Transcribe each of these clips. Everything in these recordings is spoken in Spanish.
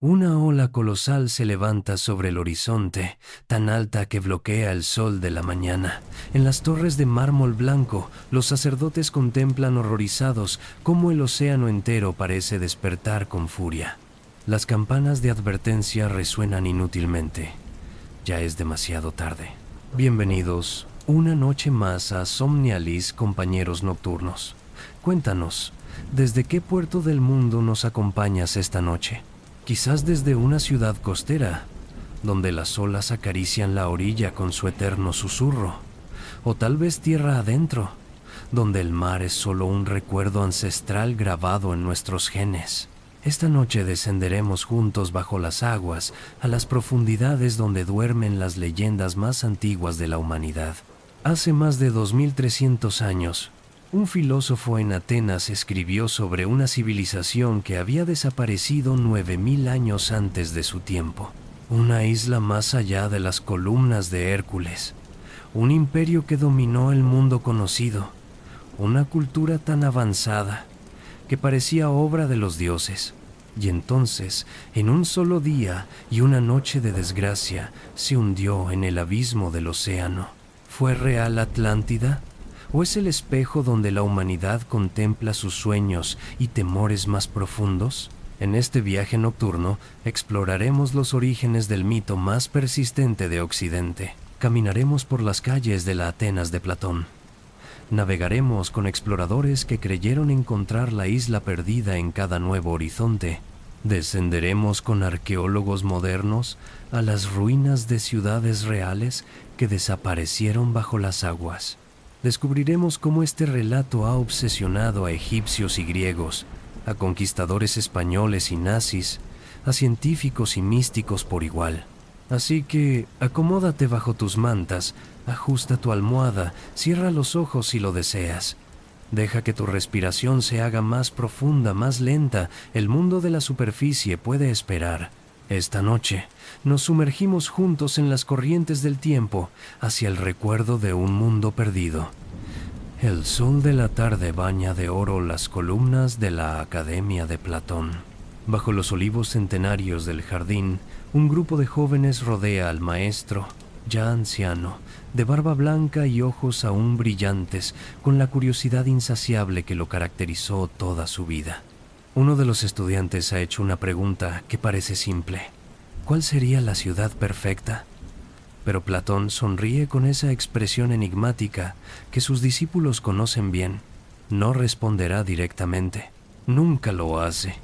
Una ola colosal se levanta sobre el horizonte, tan alta que bloquea el sol de la mañana. En las torres de mármol blanco, los sacerdotes contemplan horrorizados cómo el océano entero parece despertar con furia. Las campanas de advertencia resuenan inútilmente. Ya es demasiado tarde. Bienvenidos una noche más a Somnialis, compañeros nocturnos. Cuéntanos, ¿desde qué puerto del mundo nos acompañas esta noche? Quizás desde una ciudad costera, donde las olas acarician la orilla con su eterno susurro. O tal vez tierra adentro, donde el mar es solo un recuerdo ancestral grabado en nuestros genes. Esta noche descenderemos juntos bajo las aguas a las profundidades donde duermen las leyendas más antiguas de la humanidad. Hace más de 2300 años, un filósofo en Atenas escribió sobre una civilización que había desaparecido 9000 años antes de su tiempo. Una isla más allá de las columnas de Hércules. Un imperio que dominó el mundo conocido. Una cultura tan avanzada que parecía obra de los dioses. Y entonces, en un solo día y una noche de desgracia, se hundió en el abismo del océano. ¿Fue real Atlántida? ¿O es el espejo donde la humanidad contempla sus sueños y temores más profundos? En este viaje nocturno exploraremos los orígenes del mito más persistente de Occidente. Caminaremos por las calles de la Atenas de Platón. Navegaremos con exploradores que creyeron encontrar la isla perdida en cada nuevo horizonte. Descenderemos con arqueólogos modernos a las ruinas de ciudades reales que desaparecieron bajo las aguas. Descubriremos cómo este relato ha obsesionado a egipcios y griegos, a conquistadores españoles y nazis, a científicos y místicos por igual. Así que acomódate bajo tus mantas, ajusta tu almohada, cierra los ojos si lo deseas. Deja que tu respiración se haga más profunda, más lenta. El mundo de la superficie puede esperar. Esta noche nos sumergimos juntos en las corrientes del tiempo hacia el recuerdo de un mundo perdido. El sol de la tarde baña de oro las columnas de la Academia de Platón. Bajo los olivos centenarios del jardín, un grupo de jóvenes rodea al maestro, ya anciano, de barba blanca y ojos aún brillantes, con la curiosidad insaciable que lo caracterizó toda su vida. Uno de los estudiantes ha hecho una pregunta que parece simple. ¿Cuál sería la ciudad perfecta? Pero Platón sonríe con esa expresión enigmática que sus discípulos conocen bien. No responderá directamente. Nunca lo hace.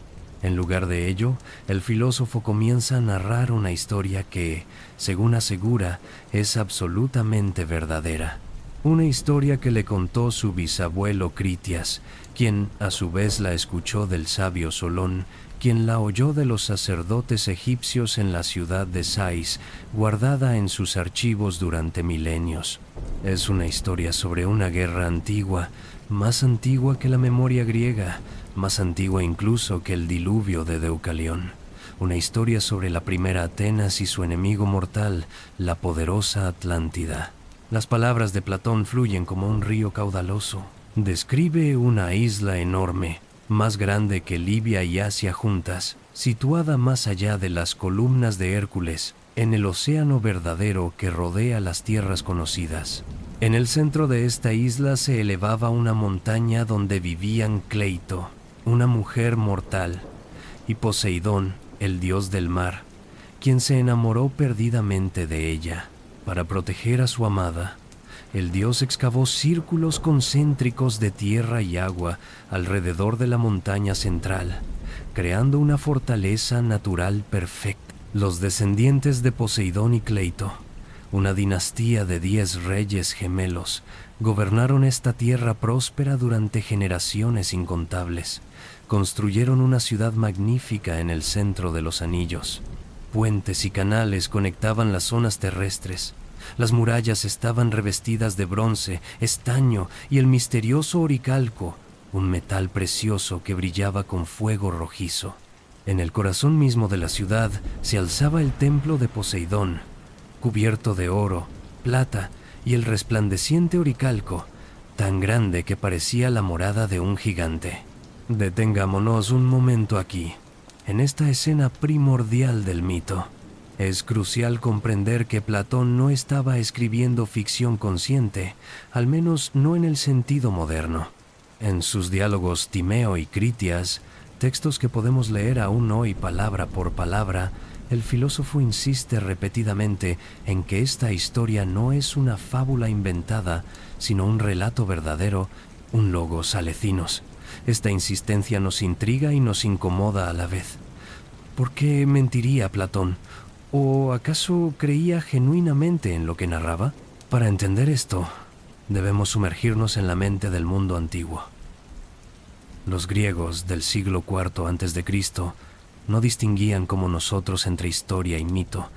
En lugar de ello, el filósofo comienza a narrar una historia que, según asegura, es absolutamente verdadera. Una historia que le contó su bisabuelo Critias, quien a su vez la escuchó del sabio Solón, quien la oyó de los sacerdotes egipcios en la ciudad de Sais, guardada en sus archivos durante milenios. Es una historia sobre una guerra antigua, más antigua que la memoria griega, más antigua incluso que el diluvio de Deucalión. Una historia sobre la primera Atenas y su enemigo mortal, la poderosa Atlántida. Las palabras de Platón fluyen como un río caudaloso. Describe una isla enorme, más grande que Libia y Asia juntas, situada más allá de las columnas de Hércules, en el océano verdadero que rodea las tierras conocidas. En el centro de esta isla se elevaba una montaña donde vivían Cleito, una mujer mortal, y Poseidón, el dios del mar, quien se enamoró perdidamente de ella. Para proteger a su amada, el dios excavó círculos concéntricos de tierra y agua alrededor de la montaña central, creando una fortaleza natural perfecta. Los descendientes de Poseidón y Cleito, una dinastía de 10 reyes gemelos, gobernaron esta tierra próspera durante generaciones incontables. Construyeron una ciudad magnífica en el centro de los anillos. Puentes y canales conectaban las zonas terrestres. Las murallas estaban revestidas de bronce, estaño y el misterioso oricalco, un metal precioso que brillaba con fuego rojizo. En el corazón mismo de la ciudad se alzaba el templo de Poseidón, cubierto de oro, plata y el resplandeciente oricalco, tan grande que parecía la morada de un gigante. Detengámonos un momento aquí. en esta escena primordial del mito. Es crucial comprender que Platón no estaba escribiendo ficción consciente, al menos no en el sentido moderno. En sus diálogos Timeo y Critias, textos que podemos leer aún hoy palabra por palabra, el filósofo insiste repetidamente en que esta historia no es una fábula inventada, sino un relato verdadero, un logos alecinos. Esta insistencia nos intriga y nos incomoda a la vez. ¿Por qué mentiría Platón? ¿O acaso creía genuinamente en lo que narraba? Para entender esto, debemos sumergirnos en la mente del mundo antiguo. Los griegos del siglo IV a.C. no distinguían como nosotros entre historia y mito,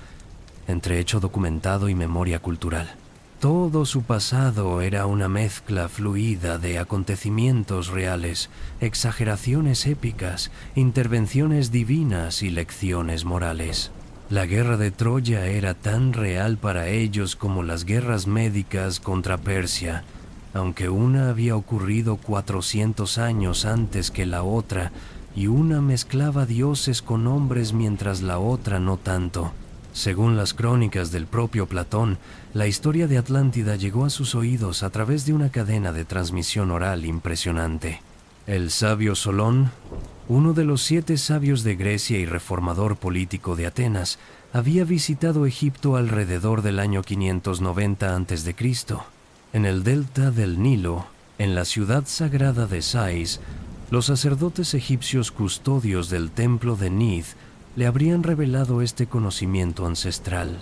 entre hecho documentado y memoria cultural. Todo su pasado era una mezcla fluida de acontecimientos reales, exageraciones épicas, intervenciones divinas y lecciones morales. La guerra de Troya era tan real para ellos como las guerras médicas contra Persia, aunque una había ocurrido 400 años antes que la otra, y una mezclaba dioses con hombres mientras la otra no tanto. Según las crónicas del propio Platón, la historia de Atlántida llegó a sus oídos a través de una cadena de transmisión oral impresionante. El sabio Solón, uno de los 7 sabios de Grecia y reformador político de Atenas, había visitado Egipto alrededor del año 590 a.C. En el delta del Nilo, en la ciudad sagrada de Sais, los sacerdotes egipcios custodios del templo de Nith le habrían revelado este conocimiento ancestral.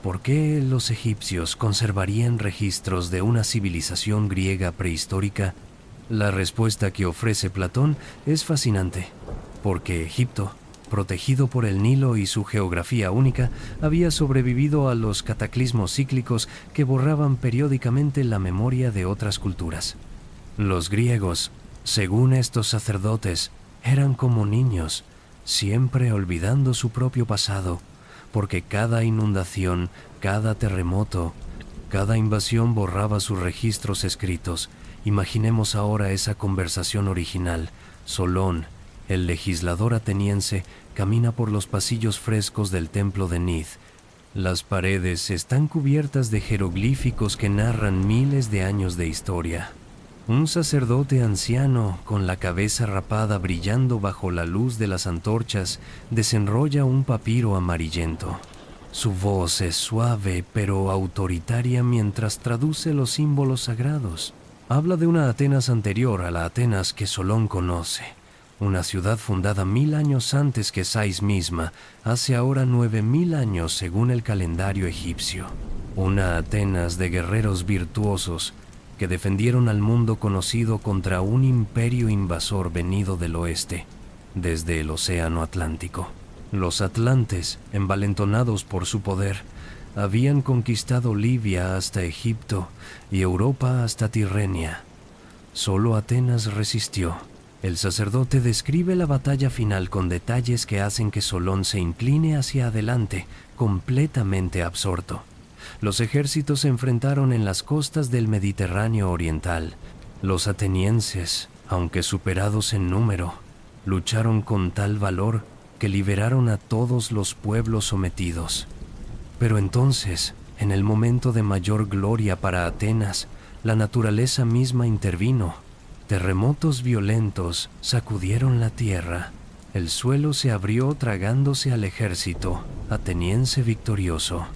¿Por qué los egipcios conservarían registros de una civilización griega prehistórica? La respuesta que ofrece Platón es fascinante, porque Egipto, protegido por el Nilo y su geografía única, había sobrevivido a los cataclismos cíclicos que borraban periódicamente la memoria de otras culturas. Los griegos, según estos sacerdotes, eran como niños, siempre olvidando su propio pasado, porque cada inundación, cada terremoto, cada invasión borraba sus registros escritos. Imaginemos ahora esa conversación original. Solón, el legislador ateniense, camina por los pasillos frescos del templo de Nith. Las paredes están cubiertas de jeroglíficos que narran miles de años de historia. Un sacerdote anciano, con la cabeza rapada brillando bajo la luz de las antorchas, desenrolla un papiro amarillento. Su voz es suave pero autoritaria mientras traduce los símbolos sagrados. Habla de una Atenas anterior a la Atenas que Solón conoce, una ciudad fundada 1000 años antes que Sais misma, hace ahora 9000 años según el calendario egipcio. Una Atenas de guerreros virtuosos que defendieron al mundo conocido contra un imperio invasor venido del oeste, desde el océano Atlántico. Los atlantes, envalentonados por su poder, habían conquistado Libia hasta Egipto y Europa hasta Tirrenia. Solo Atenas resistió. El sacerdote describe la batalla final con detalles que hacen que Solón se incline hacia adelante, completamente absorto. Los ejércitos se enfrentaron en las costas del Mediterráneo oriental. Los atenienses, aunque superados en número, lucharon con tal valor que liberaron a todos los pueblos sometidos. Pero entonces, en el momento de mayor gloria para Atenas, la naturaleza misma intervino. Terremotos violentos sacudieron la tierra. El suelo se abrió tragándose al ejército ateniense victorioso.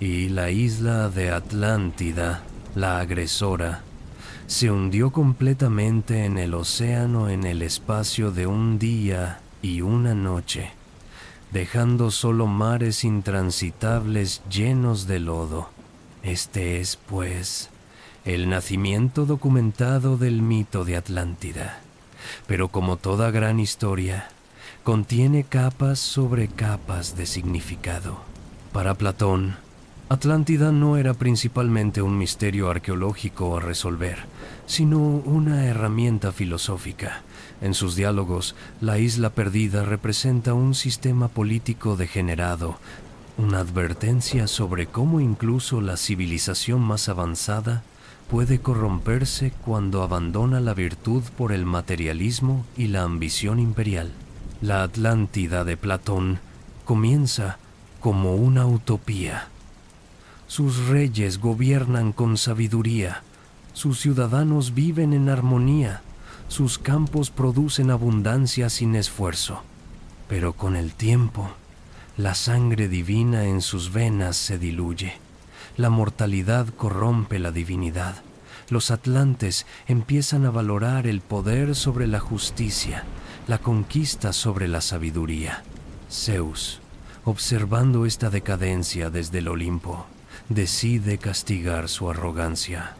Y la isla de Atlántida, la agresora, se hundió completamente en el océano en el espacio de un día y una noche, dejando solo mares intransitables llenos de lodo. Este es, pues, el nacimiento documentado del mito de Atlántida. Pero como toda gran historia, contiene capas sobre capas de significado. Para Platón, Atlántida no era principalmente un misterio arqueológico a resolver, sino una herramienta filosófica. En sus diálogos, la isla perdida representa un sistema político degenerado, una advertencia sobre cómo incluso la civilización más avanzada puede corromperse cuando abandona la virtud por el materialismo y la ambición imperial. La Atlántida de Platón comienza como una utopía. Sus reyes gobiernan con sabiduría, sus ciudadanos viven en armonía, sus campos producen abundancia sin esfuerzo. Pero con el tiempo, la sangre divina en sus venas se diluye. La mortalidad corrompe la divinidad. Los atlantes empiezan a valorar el poder sobre la justicia, la conquista sobre la sabiduría. Zeus, observando esta decadencia desde el Olimpo, decide castigar su arrogancia.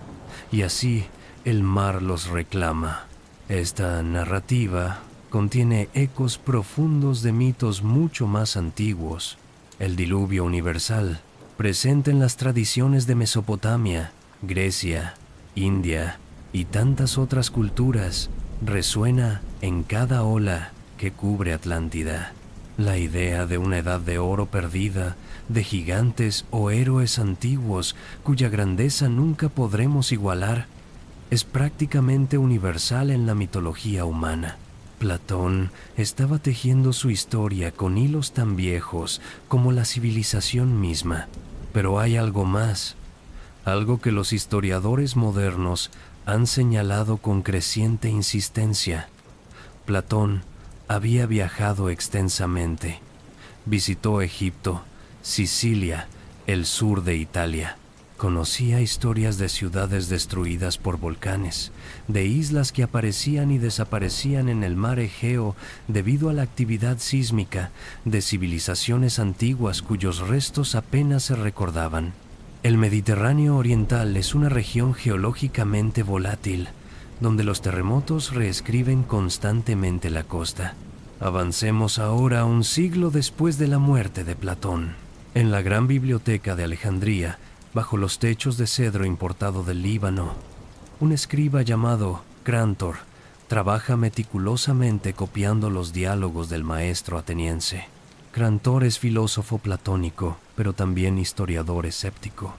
Y así el mar los reclama. Esta narrativa contiene ecos profundos de mitos mucho más antiguos. El diluvio universal, presente en las tradiciones de Mesopotamia, Grecia, India y tantas otras culturas, resuena en cada ola que cubre Atlántida. La idea de una edad de oro perdida, de gigantes o héroes antiguos cuya grandeza nunca podremos igualar, es prácticamente universal en la mitología humana. Platón estaba tejiendo su historia con hilos tan viejos como la civilización misma. Pero hay algo más, algo que los historiadores modernos han señalado con creciente insistencia. Platón había viajado extensamente. Visitó Egipto, Sicilia, el sur de Italia. Conocía historias de ciudades destruidas por volcanes, de islas que aparecían y desaparecían en el mar Egeo debido a la actividad sísmica, de civilizaciones antiguas cuyos restos apenas se recordaban. El Mediterráneo oriental es una región geológicamente volátil, donde los terremotos reescriben constantemente la costa. Avancemos ahora un siglo después de la muerte de Platón. En la gran biblioteca de Alejandría, bajo los techos de cedro importado del Líbano, un escriba llamado Crántor trabaja meticulosamente copiando los diálogos del maestro ateniense. Crántor es filósofo platónico, pero también historiador escéptico.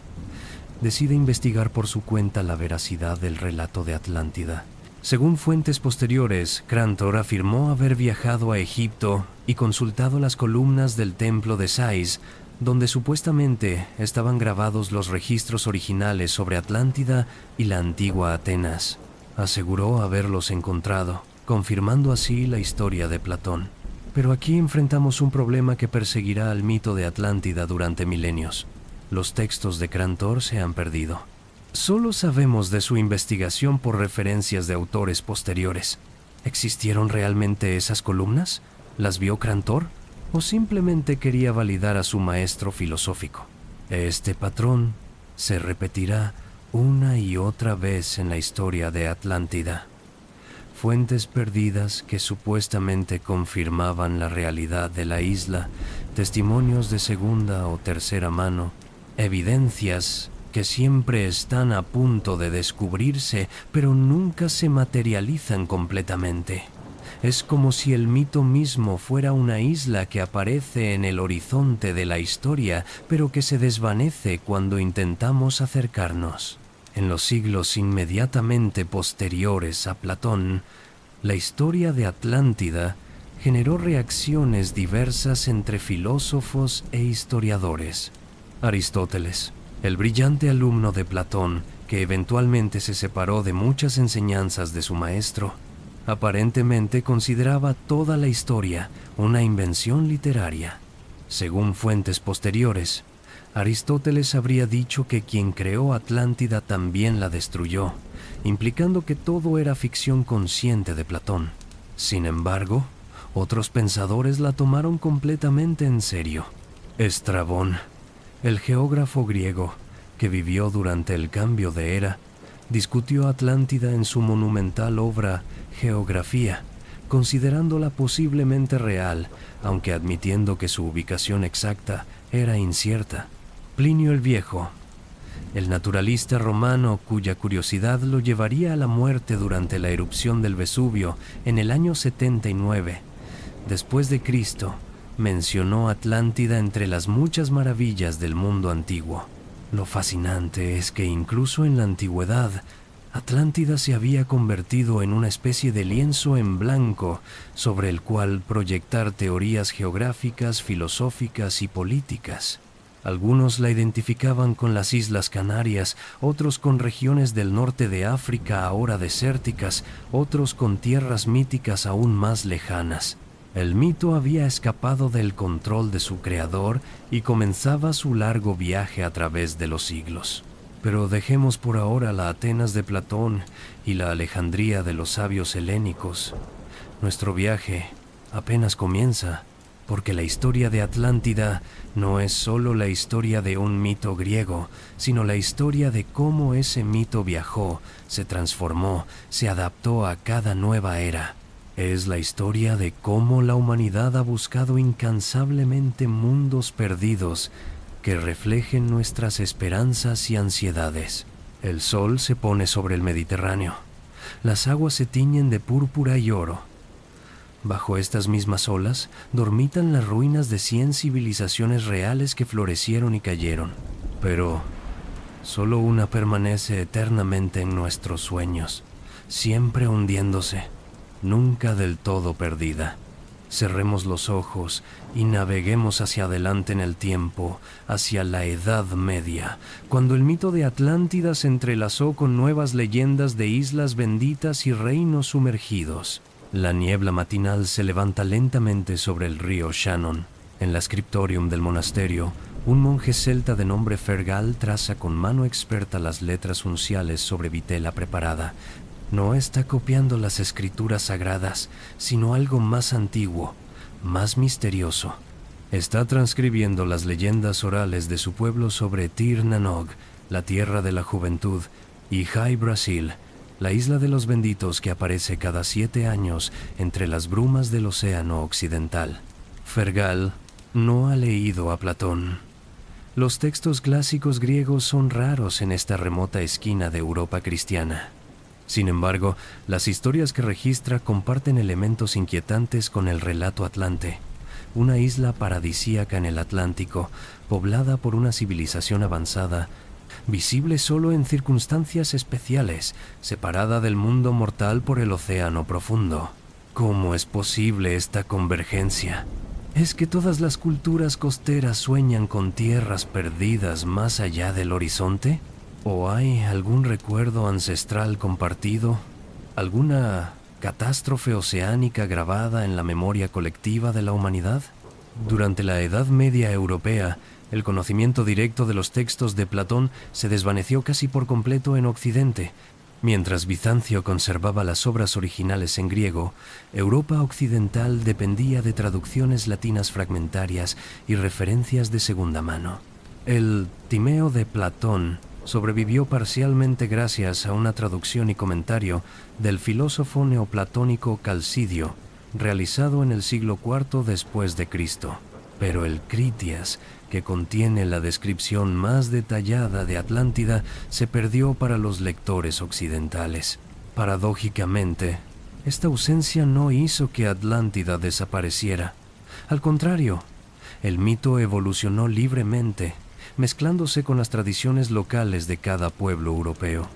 Decide investigar por su cuenta la veracidad del relato de Atlántida. Según fuentes posteriores, Crántor afirmó haber viajado a Egipto y consultado las columnas del templo de Sais, donde supuestamente estaban grabados los registros originales sobre Atlántida y la antigua Atenas. Aseguró haberlos encontrado, confirmando así la historia de Platón. Pero aquí enfrentamos un problema que perseguirá al mito de Atlántida durante milenios. Los textos de Crántor se han perdido. Solo sabemos de su investigación por referencias de autores posteriores. ¿Existieron realmente esas columnas? ¿Las vio Crántor? ¿O simplemente quería validar a su maestro filosófico? Este patrón se repetirá una y otra vez en la historia de Atlántida. Fuentes perdidas que supuestamente confirmaban la realidad de la isla, testimonios de segunda o tercera mano, evidencias que siempre están a punto de descubrirse, pero nunca se materializan completamente. Es como si el mito mismo fuera una isla que aparece en el horizonte de la historia, pero que se desvanece cuando intentamos acercarnos. En los siglos inmediatamente posteriores a Platón, la historia de Atlántida generó reacciones diversas entre filósofos e historiadores. Aristóteles, el brillante alumno de Platón, que eventualmente se separó de muchas enseñanzas de su maestro, aparentemente consideraba toda la historia una invención literaria. Según fuentes posteriores, Aristóteles habría dicho que quien creó Atlántida también la destruyó, implicando que todo era ficción consciente de Platón. Sin embargo, otros pensadores la tomaron completamente en serio. Estrabón, el geógrafo griego que vivió durante el cambio de era, discutió Atlántida en su monumental obra Geografía, considerándola posiblemente real, aunque admitiendo que su ubicación exacta era incierta. Plinio el Viejo, el naturalista romano cuya curiosidad lo llevaría a la muerte durante la erupción del Vesubio en el año 79 después de Cristo, mencionó Atlántida entre las muchas maravillas del mundo antiguo. Lo fascinante es que incluso en la antigüedad, Atlántida se había convertido en una especie de lienzo en blanco sobre el cual proyectar teorías geográficas, filosóficas y políticas. Algunos la identificaban con las Islas Canarias, otros con regiones del norte de África ahora desérticas, otros con tierras míticas aún más lejanas. El mito había escapado del control de su creador y comenzaba su largo viaje a través de los siglos. Pero dejemos por ahora la Atenas de Platón y la Alejandría de los sabios helénicos. Nuestro viaje apenas comienza, porque la historia de Atlántida no es solo la historia de un mito griego, sino la historia de cómo ese mito viajó, se transformó, se adaptó a cada nueva era. Es la historia de cómo la humanidad ha buscado incansablemente mundos perdidos que reflejen nuestras esperanzas y ansiedades. El sol se pone sobre el Mediterráneo. Las aguas se tiñen de púrpura y oro. Bajo estas mismas olas dormitan las ruinas de 100 civilizaciones reales que florecieron y cayeron. Pero solo una permanece eternamente en nuestros sueños, siempre hundiéndose, nunca del todo perdida. Cerremos los ojos y naveguemos hacia adelante en el tiempo, hacia la Edad Media, cuando el mito de Atlántida se entrelazó con nuevas leyendas de islas benditas y reinos sumergidos. La niebla matinal se levanta lentamente sobre el río Shannon. En la scriptorium del monasterio, un monje celta de nombre Fergal traza con mano experta las letras unciales sobre vitela preparada. No está copiando las escrituras sagradas, sino algo más antiguo, más misterioso. Está transcribiendo las leyendas orales de su pueblo sobre Tir Nanog, la tierra de la juventud, y Jai Brasil, la isla de los benditos que aparece cada 7 años entre las brumas del océano occidental. Fergal no ha leído a Platón. Los textos clásicos griegos son raros en esta remota esquina de Europa cristiana. Sin embargo, las historias que registra comparten elementos inquietantes con el relato atlante, una isla paradisíaca en el Atlántico, poblada por una civilización avanzada, visible solo en circunstancias especiales, separada del mundo mortal por el océano profundo. ¿Cómo es posible esta convergencia? ¿Es que todas las culturas costeras sueñan con tierras perdidas más allá del horizonte? ¿O hay algún recuerdo ancestral compartido? ¿Alguna catástrofe oceánica grabada en la memoria colectiva de la humanidad? Durante la Edad Media europea, el conocimiento directo de los textos de Platón se desvaneció casi por completo en Occidente. Mientras Bizancio conservaba las obras originales en griego, Europa occidental dependía de traducciones latinas fragmentarias y referencias de segunda mano. El Timeo de Platón sobrevivió parcialmente gracias a una traducción y comentario del filósofo neoplatónico Calcidio, realizado en el siglo IV después de Cristo. Pero el Critias, que contiene la descripción más detallada de Atlántida, se perdió para los lectores occidentales. Paradójicamente, esta ausencia no hizo que Atlántida desapareciera. Al contrario, el mito evolucionó libremente, mezclándose con las tradiciones locales de cada pueblo europeo.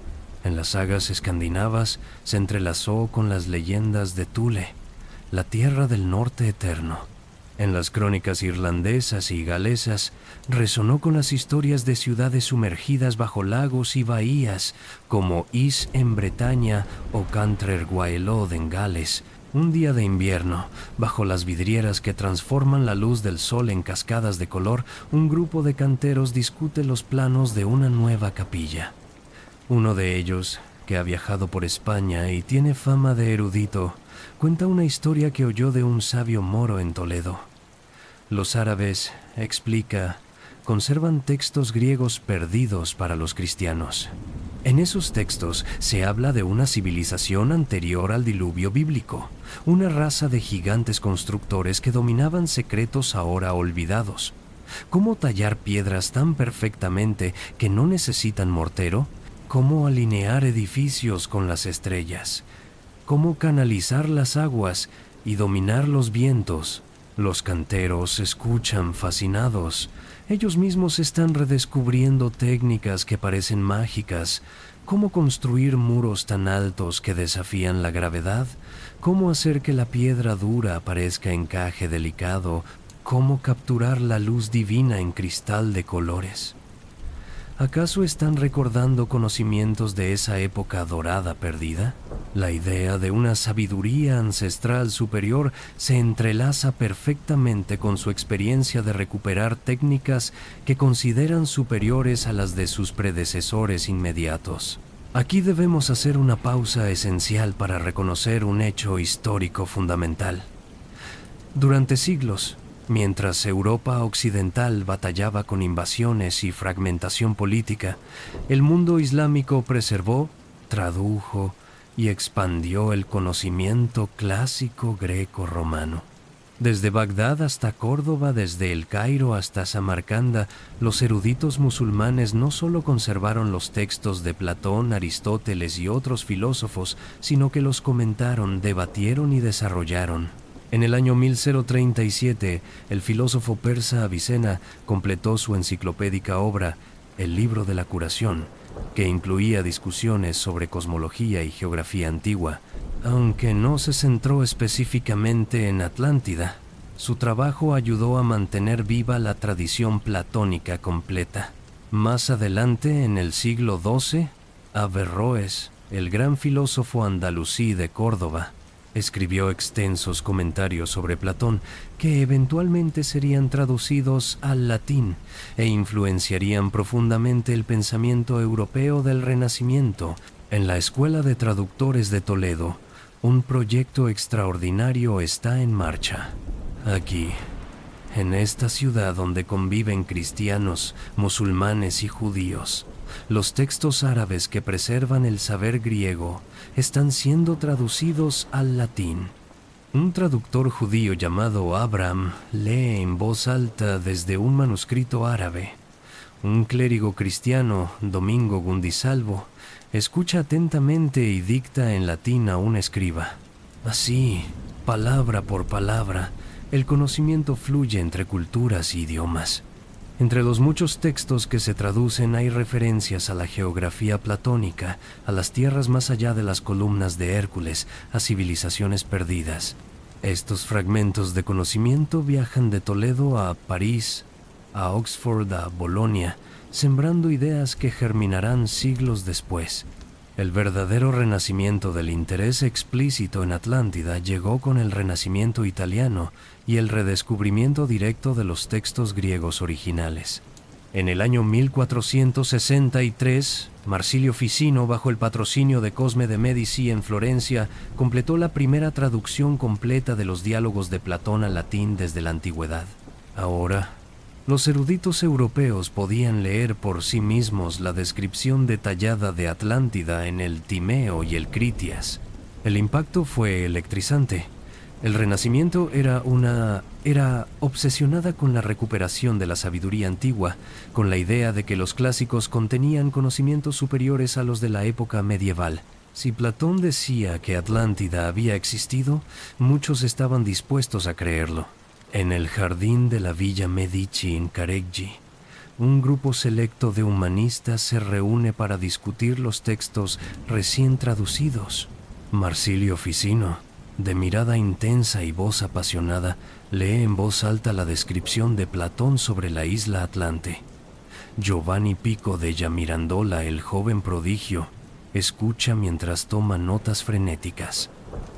En las sagas escandinavas se entrelazó con las leyendas de Thule, la tierra del norte eterno. En las crónicas irlandesas y galesas resonó con las historias de ciudades sumergidas bajo lagos y bahías, como Is en Bretaña o Cantrer Gwaelod en Gales. Un día de invierno, bajo las vidrieras que transforman la luz del sol en cascadas de color, un grupo de canteros discute los planos de una nueva capilla. Uno de ellos, que ha viajado por España y tiene fama de erudito, cuenta una historia que oyó de un sabio moro en Toledo. Los árabes, explica, conservan textos griegos perdidos para los cristianos. En esos textos se habla de una civilización anterior al diluvio bíblico, una raza de gigantes constructores que dominaban secretos ahora olvidados. ¿Cómo tallar piedras tan perfectamente que no necesitan mortero? ¿Cómo alinear edificios con las estrellas? ¿Cómo canalizar las aguas y dominar los vientos? Los canteros escuchan fascinados. Ellos mismos están redescubriendo técnicas que parecen mágicas, ¿Cómo construir muros tan altos que desafían la gravedad? ¿Cómo hacer que la piedra dura parezca encaje delicado? ¿Cómo capturar la luz divina en cristal de colores? ¿Acaso están recordando conocimientos de esa época dorada perdida? La idea de una sabiduría ancestral superior se entrelaza perfectamente con su experiencia de recuperar técnicas que consideran superiores a las de sus predecesores inmediatos. Aquí debemos hacer una pausa esencial para reconocer un hecho histórico fundamental. Durante siglos, mientras Europa occidental batallaba con invasiones y fragmentación política, el mundo islámico preservó, tradujo y expandió el conocimiento clásico greco-romano. Desde Bagdad hasta Córdoba, desde El Cairo hasta Samarcanda, los eruditos musulmanes no solo conservaron los textos de Platón, Aristóteles y otros filósofos, sino que los comentaron, debatieron y desarrollaron. En el año 1037, el filósofo persa Avicena completó su enciclopédica obra, El Libro de la Curación, que incluía discusiones sobre cosmología y geografía antigua. Aunque no se centró específicamente en Atlántida, su trabajo ayudó a mantener viva la tradición platónica completa. Más adelante, en el siglo XII, Averroes, el gran filósofo andalusí de Córdoba, escribió extensos comentarios sobre Platón que eventualmente serían traducidos al latín e influenciarían profundamente el pensamiento europeo del Renacimiento. En la Escuela de Traductores de Toledo, un proyecto extraordinario está en marcha. Aquí, en esta ciudad donde conviven cristianos, musulmanes y judíos, los textos árabes que preservan el saber griego están siendo traducidos al latín. Un traductor judío llamado Abraham lee en voz alta desde un manuscrito árabe. Un clérigo cristiano, Domingo Gundisalvo, escucha atentamente y dicta en latín a un escriba. Así, palabra por palabra, el conocimiento fluye entre culturas y idiomas. Entre los muchos textos que se traducen hay referencias a la geografía platónica, a las tierras más allá de las columnas de Hércules, a civilizaciones perdidas. Estos fragmentos de conocimiento viajan de Toledo a París, a Oxford, a Bolonia, sembrando ideas que germinarán siglos después. El verdadero renacimiento del interés explícito en Atlántida llegó con el Renacimiento italiano y el redescubrimiento directo de los textos griegos originales. En el año 1463, Marsilio Ficino, bajo el patrocinio de Cosme de Medici en Florencia, completó la primera traducción completa de los diálogos de Platón al latín desde la antigüedad. Ahora, los eruditos europeos podían leer por sí mismos la descripción detallada de Atlántida en el Timeo y el Critias. El impacto fue electrizante. El Renacimiento era obsesionada con la recuperación de la sabiduría antigua, con la idea de que los clásicos contenían conocimientos superiores a los de la época medieval. Si Platón decía que Atlántida había existido, muchos estaban dispuestos a creerlo. En el jardín de la Villa Medici en Careggi, un grupo selecto de humanistas se reúne para discutir los textos recién traducidos. Marsilio Ficino, de mirada intensa y voz apasionada, lee en voz alta la descripción de Platón sobre la isla Atlante. Giovanni Pico della Mirandola, el joven prodigio, escucha mientras toma notas frenéticas.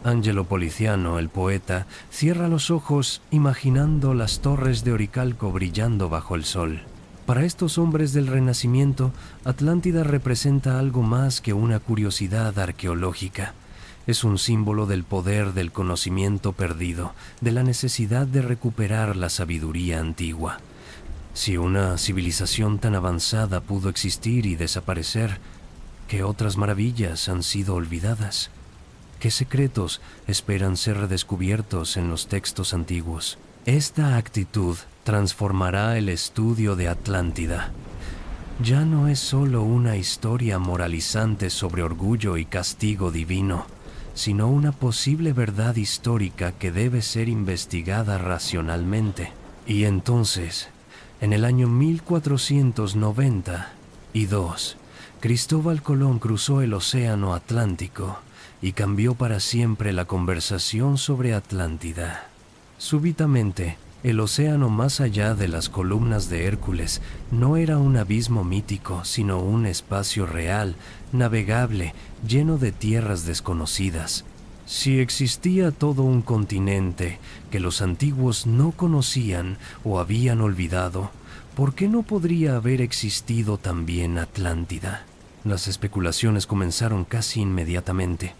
Angelo Poliziano, el poeta, cierra los ojos imaginando las torres de Oricalco brillando bajo el sol. Para estos hombres del Renacimiento, Atlántida representa algo más que una curiosidad arqueológica. Es un símbolo del poder del conocimiento perdido, de la necesidad de recuperar la sabiduría antigua. Si una civilización tan avanzada pudo existir y desaparecer, ¿qué otras maravillas han sido olvidadas? ¿Qué secretos esperan ser redescubiertos en los textos antiguos? Esta actitud transformará el estudio de Atlántida. Ya no es solo una historia moralizante sobre orgullo y castigo divino, sino una posible verdad histórica que debe ser investigada racionalmente. Y entonces, en el año 1492, Cristóbal Colón cruzó el océano Atlántico y cambió para siempre la conversación sobre Atlántida. Súbitamente, el océano más allá de las columnas de Hércules no era un abismo mítico, sino un espacio real, navegable, lleno de tierras desconocidas. Si existía todo un continente que los antiguos no conocían o habían olvidado, ¿por qué no podría haber existido también Atlántida? Las especulaciones comenzaron casi inmediatamente.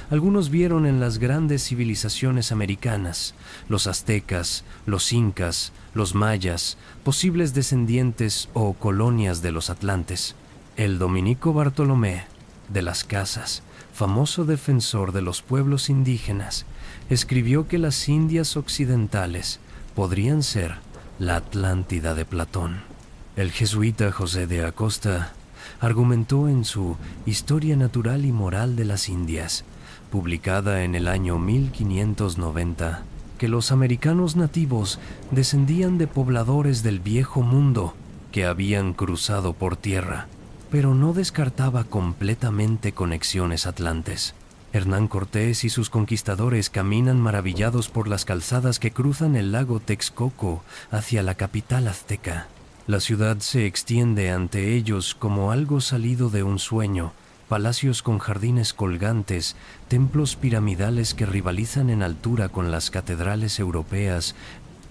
Algunos vieron en las grandes civilizaciones americanas, los aztecas, los incas, los mayas, posibles descendientes o colonias de los atlantes. El dominico Bartolomé de las Casas, famoso defensor de los pueblos indígenas, escribió que las Indias occidentales podrían ser la Atlántida de Platón. El jesuita José de Acosta argumentó en su Historia Natural y Moral de las Indias, publicada en el año 1590, que los americanos nativos descendían de pobladores del Viejo Mundo que habían cruzado por tierra, pero no descartaba completamente conexiones atlantes. Hernán Cortés y sus conquistadores caminan maravillados por las calzadas que cruzan el lago Texcoco hacia la capital azteca. La ciudad se extiende ante ellos como algo salido de un sueño, palacios con jardines colgantes, templos piramidales que rivalizan en altura con las catedrales europeas,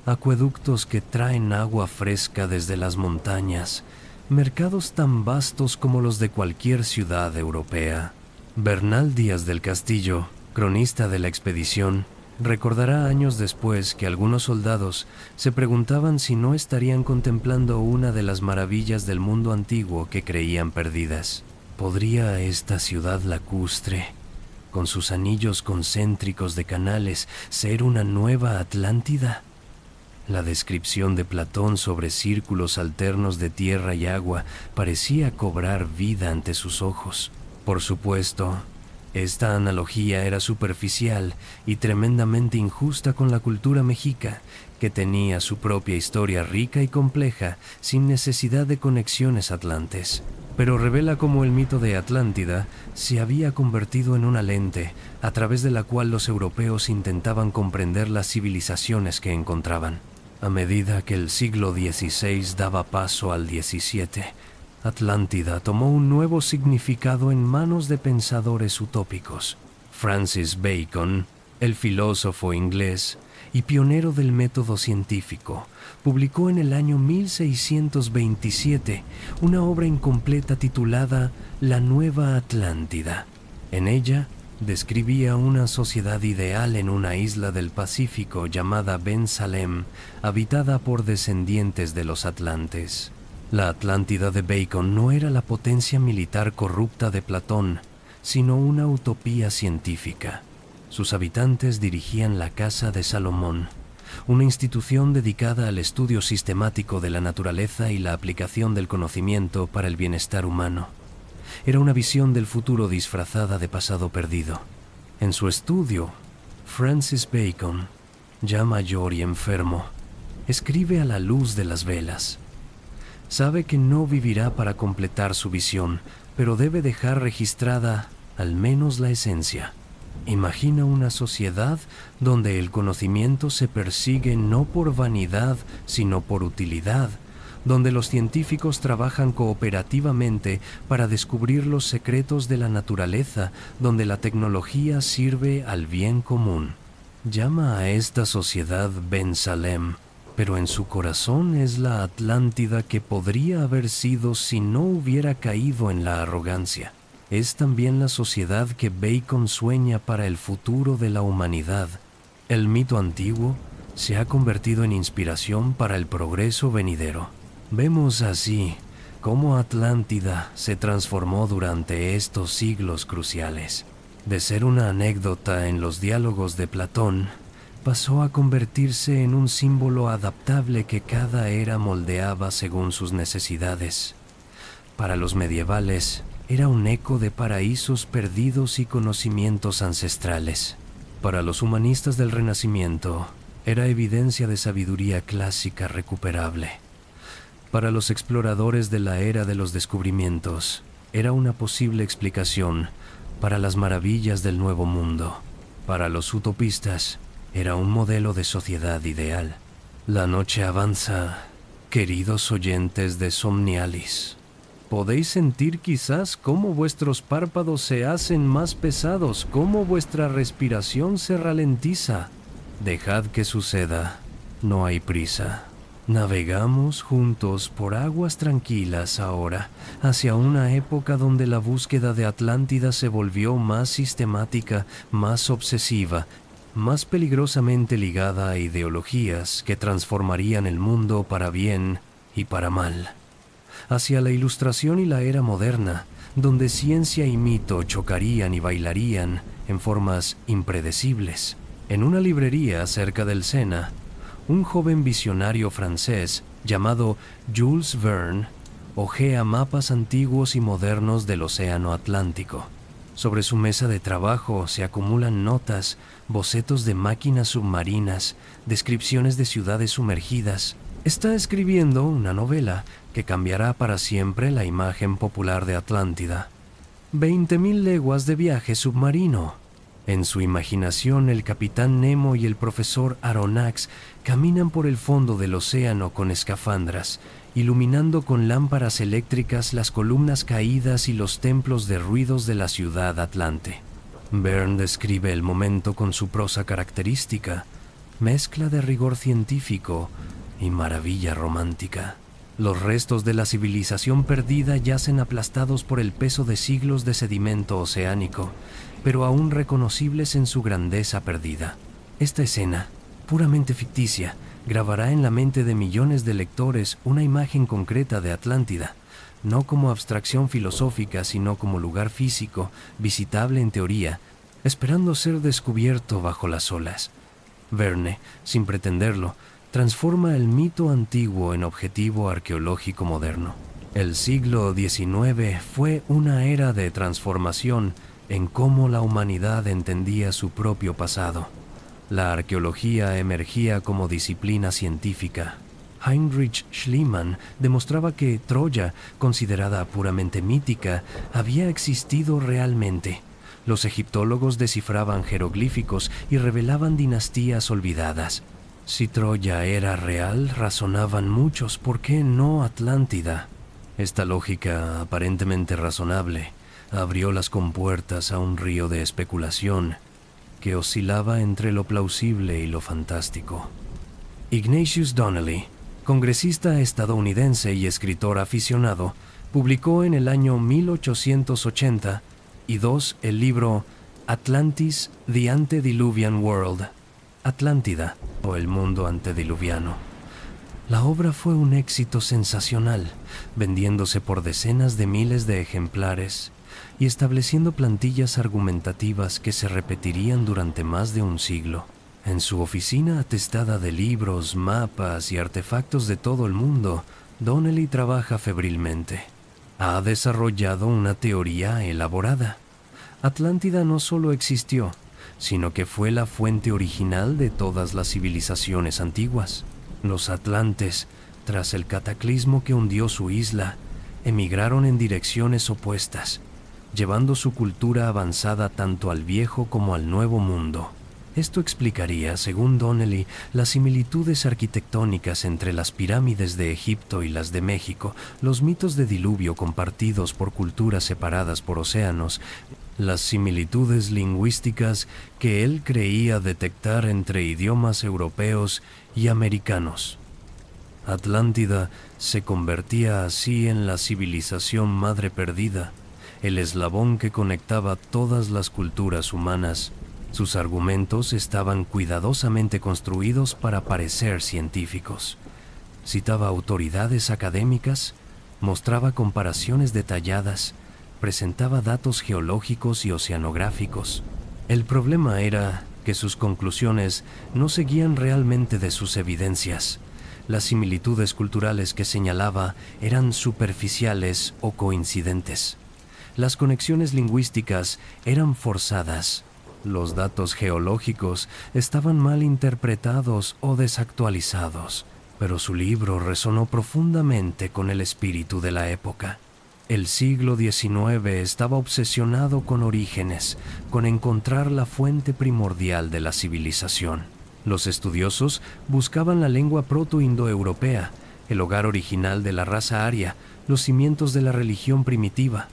acueductos que traen agua fresca desde las montañas, mercados tan vastos como los de cualquier ciudad europea. Bernal Díaz del Castillo, cronista de la expedición, recordará años después que algunos soldados se preguntaban si no estarían contemplando una de las maravillas del mundo antiguo que creían perdidas. ¿Podría esta ciudad lacustre, con sus anillos concéntricos de canales, ser una nueva Atlántida? La descripción de Platón sobre círculos alternos de tierra y agua parecía cobrar vida ante sus ojos. Por supuesto, esta analogía era superficial y tremendamente injusta con la cultura mexica, que tenía su propia historia rica y compleja, sin necesidad de conexiones atlantes. Pero revela cómo el mito de Atlántida se había convertido en una lente a través de la cual los europeos intentaban comprender las civilizaciones que encontraban. A medida que el siglo XVI daba paso al XVII, Atlántida tomó un nuevo significado en manos de pensadores utópicos. Francis Bacon, el filósofo inglés y pionero del método científico, publicó en el año 1627 una obra incompleta titulada La Nueva Atlántida. En ella describía una sociedad ideal en una isla del Pacífico llamada Ben Salem, habitada por descendientes de los atlantes. La Atlántida de Bacon no era la potencia militar corrupta de Platón, sino una utopía científica. Sus habitantes dirigían la Casa de Salomón, una institución dedicada al estudio sistemático de la naturaleza y la aplicación del conocimiento para el bienestar humano. Era una visión del futuro disfrazada de pasado perdido. En su estudio, Francis Bacon, ya mayor y enfermo, escribe a la luz de las velas. Sabe que no vivirá para completar su visión, pero debe dejar registrada al menos la esencia. Imagina una sociedad donde el conocimiento se persigue no por vanidad, sino por utilidad, donde los científicos trabajan cooperativamente para descubrir los secretos de la naturaleza, donde la tecnología sirve al bien común. Llama a esta sociedad Ben Salem, pero en su corazón es la Atlántida que podría haber sido si no hubiera caído en la arrogancia. Es también la sociedad que Bacon sueña para el futuro de la humanidad. El mito antiguo se ha convertido en inspiración para el progreso venidero. Vemos así cómo Atlántida se transformó durante estos siglos cruciales. De ser una anécdota en los diálogos de Platón, pasó a convertirse en un símbolo adaptable que cada era moldeaba según sus necesidades. Para los medievales, era un eco de paraísos perdidos y conocimientos ancestrales. Para los humanistas del Renacimiento, era evidencia de sabiduría clásica recuperable. Para los exploradores de la era de los descubrimientos, era una posible explicación para las maravillas del Nuevo Mundo. Para los utopistas, era un modelo de sociedad ideal. La noche avanza, queridos oyentes de Somnialis. Podéis sentir quizás cómo vuestros párpados se hacen más pesados, cómo vuestra respiración se ralentiza. Dejad que suceda, no hay prisa. Navegamos juntos por aguas tranquilas ahora, hacia una época donde la búsqueda de Atlántida se volvió más sistemática, más obsesiva, más peligrosamente ligada a ideologías que transformarían el mundo para bien y para mal. Hacia la Ilustración y la era moderna, donde ciencia y mito chocarían y bailarían en formas impredecibles. En una librería cerca del Sena, un joven visionario francés llamado Jules Verne hojea mapas antiguos y modernos del Océano Atlántico. Sobre su mesa de trabajo se acumulan notas, bocetos de máquinas submarinas, descripciones de ciudades sumergidas. Está escribiendo una novela que cambiará para siempre la imagen popular de Atlántida. 20.000 leguas de viaje submarino. En su imaginación, el capitán Nemo y el profesor Aronnax caminan por el fondo del océano con escafandras, iluminando con lámparas eléctricas las columnas caídas y los templos derruidos de la ciudad atlante. Verne describe el momento con su prosa característica, mezcla de rigor científico y maravilla romántica. Los restos de la civilización perdida yacen aplastados por el peso de siglos de sedimento oceánico, pero aún reconocibles en su grandeza perdida. Esta escena, puramente ficticia, grabará en la mente de millones de lectores una imagen concreta de Atlántida, no como abstracción filosófica, sino como lugar físico, visitable en teoría, esperando ser descubierto bajo las olas. Verne, sin pretenderlo, transforma el mito antiguo en objetivo arqueológico moderno. El siglo XIX fue una era de transformación en cómo la humanidad entendía su propio pasado. La arqueología emergía como disciplina científica. Heinrich Schliemann demostraba que Troya, considerada puramente mítica, había existido realmente. Los egiptólogos descifraban jeroglíficos y revelaban dinastías olvidadas. Si Troya era real, razonaban muchos, ¿por qué no Atlántida? Esta lógica, aparentemente razonable, abrió las compuertas a un río de especulación que oscilaba entre lo plausible y lo fantástico. Ignatius Donnelly, congresista estadounidense y escritor aficionado, publicó en el año 1882 el libro Atlantis, The Antediluvian World, Atlántida o el mundo antediluviano. La obra fue un éxito sensacional, vendiéndose por decenas de miles de ejemplares y estableciendo plantillas argumentativas que se repetirían durante más de un siglo. En su oficina atestada de libros, mapas y artefactos de todo el mundo, Donnelly trabaja febrilmente. Ha desarrollado una teoría elaborada. Atlántida no solo existió, sino que fue la fuente original de todas las civilizaciones antiguas. Los atlantes, tras el cataclismo que hundió su isla, emigraron en direcciones opuestas, llevando su cultura avanzada tanto al viejo como al nuevo mundo. Esto explicaría, según Donnelly, las similitudes arquitectónicas entre las pirámides de Egipto y las de México, los mitos de diluvio compartidos por culturas separadas por océanos, las similitudes lingüísticas que él creía detectar entre idiomas europeos y americanos. Atlántida se convertía así en la civilización madre perdida, el eslabón que conectaba todas las culturas humanas. Sus argumentos estaban cuidadosamente construidos para parecer científicos. Citaba autoridades académicas, mostraba comparaciones detalladas, presentaba datos geológicos y oceanográficos. El problema era que sus conclusiones no seguían realmente de sus evidencias. Las similitudes culturales que señalaba eran superficiales o coincidentes. Las conexiones lingüísticas eran forzadas. Los datos geológicos estaban mal interpretados o desactualizados, pero su libro resonó profundamente con el espíritu de la época. El siglo XIX estaba obsesionado con Orígenes, con encontrar la fuente primordial de la civilización. Los estudiosos buscaban la lengua proto-indoeuropea, el hogar original de la raza aria, los cimientos de la religión primitiva.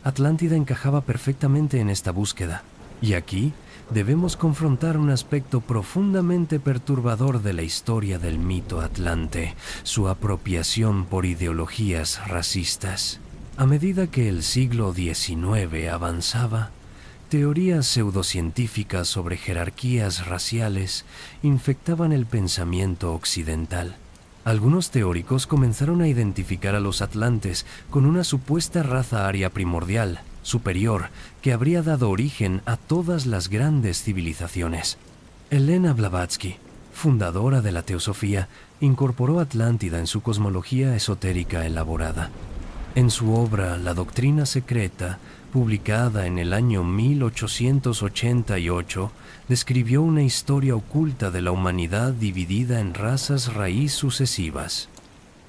Atlántida encajaba perfectamente en esta búsqueda. Y aquí debemos confrontar un aspecto profundamente perturbador de la historia del mito atlante, su apropiación por ideologías racistas. A medida que el siglo XIX avanzaba, teorías pseudocientíficas sobre jerarquías raciales infectaban el pensamiento occidental. Algunos teóricos comenzaron a identificar a los atlantes con una supuesta raza aria primordial, superior, que habría dado origen a todas las grandes civilizaciones. Helena Blavatsky, fundadora de la teosofía, incorporó Atlántida en su cosmología esotérica elaborada. En su obra La Doctrina Secreta, publicada en el año 1888, describió una historia oculta de la humanidad dividida en razas raíz sucesivas.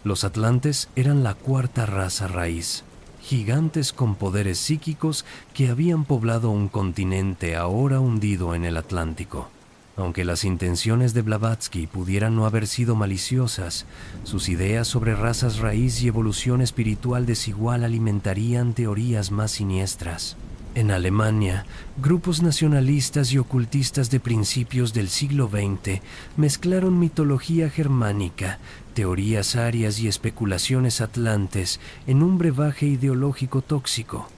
Los atlantes eran la cuarta raza raíz, gigantes con poderes psíquicos que habían poblado un continente ahora hundido en el Atlántico. Aunque las intenciones de Blavatsky pudieran no haber sido maliciosas, sus ideas sobre razas raíz y evolución espiritual desigual alimentarían teorías más siniestras. En Alemania, grupos nacionalistas y ocultistas de principios del siglo XX mezclaron mitología germánica, teorías arias y especulaciones atlantes en un brebaje ideológico tóxico.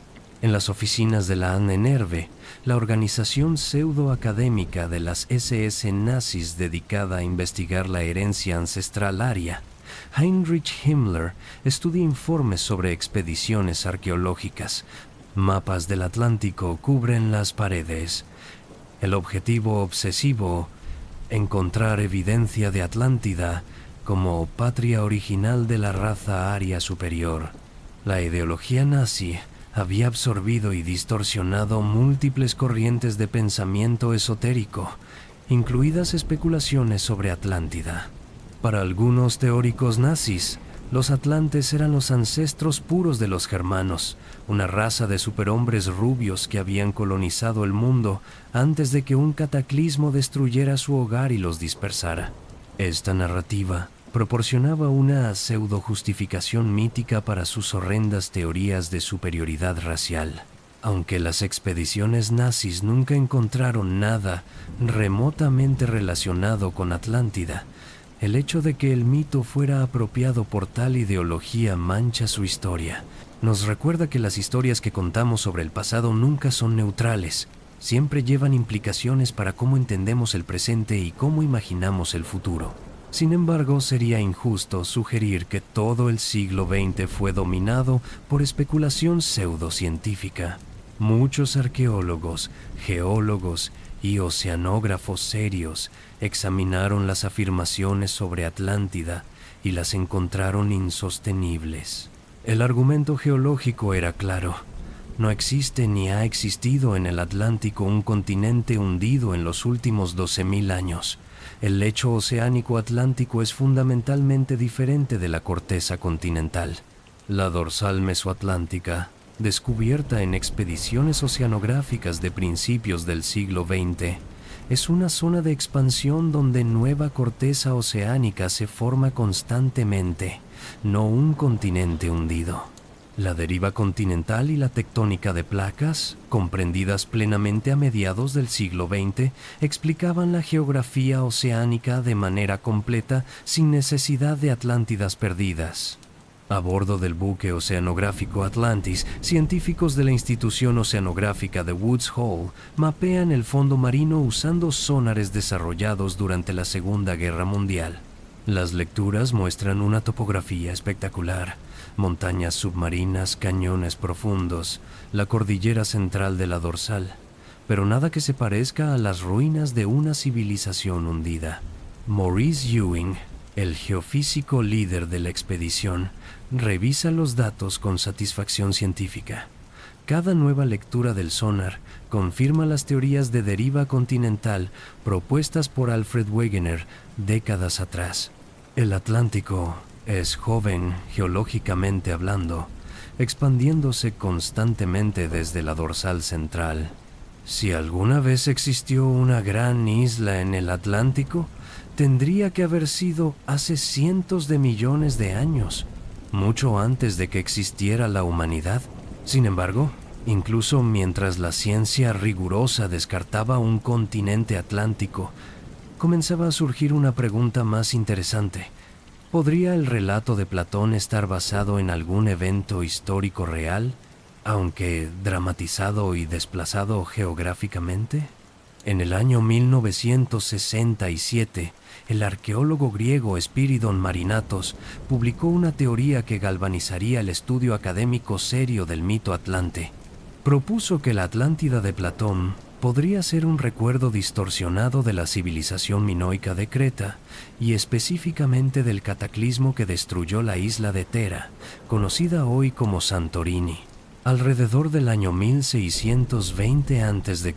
En las oficinas de la Ahnenerbe, la organización pseudoacadémica de las SS nazis dedicada a investigar la herencia ancestral aria, Heinrich Himmler estudia informes sobre expediciones arqueológicas. Mapas del Atlántico cubren las paredes. El objetivo obsesivo, encontrar evidencia de Atlántida como patria original de la raza aria superior. La ideología nazi había absorbido y distorsionado múltiples corrientes de pensamiento esotérico, incluidas especulaciones sobre Atlántida. Para algunos teóricos nazis, los atlantes eran los ancestros puros de los germanos, una raza de superhombres rubios que habían colonizado el mundo antes de que un cataclismo destruyera su hogar y los dispersara. Esta narrativa proporcionaba una pseudo-justificación mítica para sus horrendas teorías de superioridad racial. Aunque las expediciones nazis nunca encontraron nada remotamente relacionado con Atlántida, el hecho de que el mito fuera apropiado por tal ideología mancha su historia. Nos recuerda que las historias que contamos sobre el pasado nunca son neutrales, siempre llevan implicaciones para cómo entendemos el presente y cómo imaginamos el futuro. Sin embargo, sería injusto sugerir que todo el siglo XX fue dominado por especulación pseudocientífica. Muchos arqueólogos, geólogos y oceanógrafos serios examinaron las afirmaciones sobre Atlántida y las encontraron insostenibles. El argumento geológico era claro. No existe ni ha existido en el Atlántico un continente hundido en los últimos 12.000 años. El lecho oceánico atlántico es fundamentalmente diferente de la corteza continental. La dorsal mesoatlántica, descubierta en expediciones oceanográficas de principios del siglo XX, es una zona de expansión donde nueva corteza oceánica se forma constantemente, no un continente hundido. La deriva continental y la tectónica de placas, comprendidas plenamente a mediados del siglo XX, explicaban la geografía oceánica de manera completa sin necesidad de Atlántidas perdidas. A bordo del buque oceanográfico Atlantis, científicos de la institución oceanográfica de Woods Hole mapean el fondo marino usando sonares desarrollados durante la Segunda Guerra Mundial. Las lecturas muestran una topografía espectacular: montañas submarinas, cañones profundos, la cordillera central de la dorsal, pero nada que se parezca a las ruinas de una civilización hundida. Maurice Ewing, el geofísico líder de la expedición, revisa los datos con satisfacción científica. Cada nueva lectura del sonar confirma las teorías de deriva continental propuestas por Alfred Wegener décadas atrás. El Atlántico es joven geológicamente hablando, expandiéndose constantemente desde la dorsal central. Si alguna vez existió una gran isla en el Atlántico, tendría que haber sido hace cientos de millones de años, mucho antes de que existiera la humanidad. Sin embargo, incluso mientras la ciencia rigurosa descartaba un continente atlántico, comenzaba a surgir una pregunta más interesante. ¿Podría el relato de Platón estar basado en algún evento histórico real, aunque dramatizado y desplazado geográficamente? En el año 1967, el arqueólogo griego Espíridon Marinatos publicó una teoría que galvanizaría el estudio académico serio del mito atlante. Propuso que la Atlántida de Platón podría ser un recuerdo distorsionado de la civilización minoica de Creta y específicamente del cataclismo que destruyó la isla de Thera, conocida hoy como Santorini. Alrededor del año 1620 a.C.,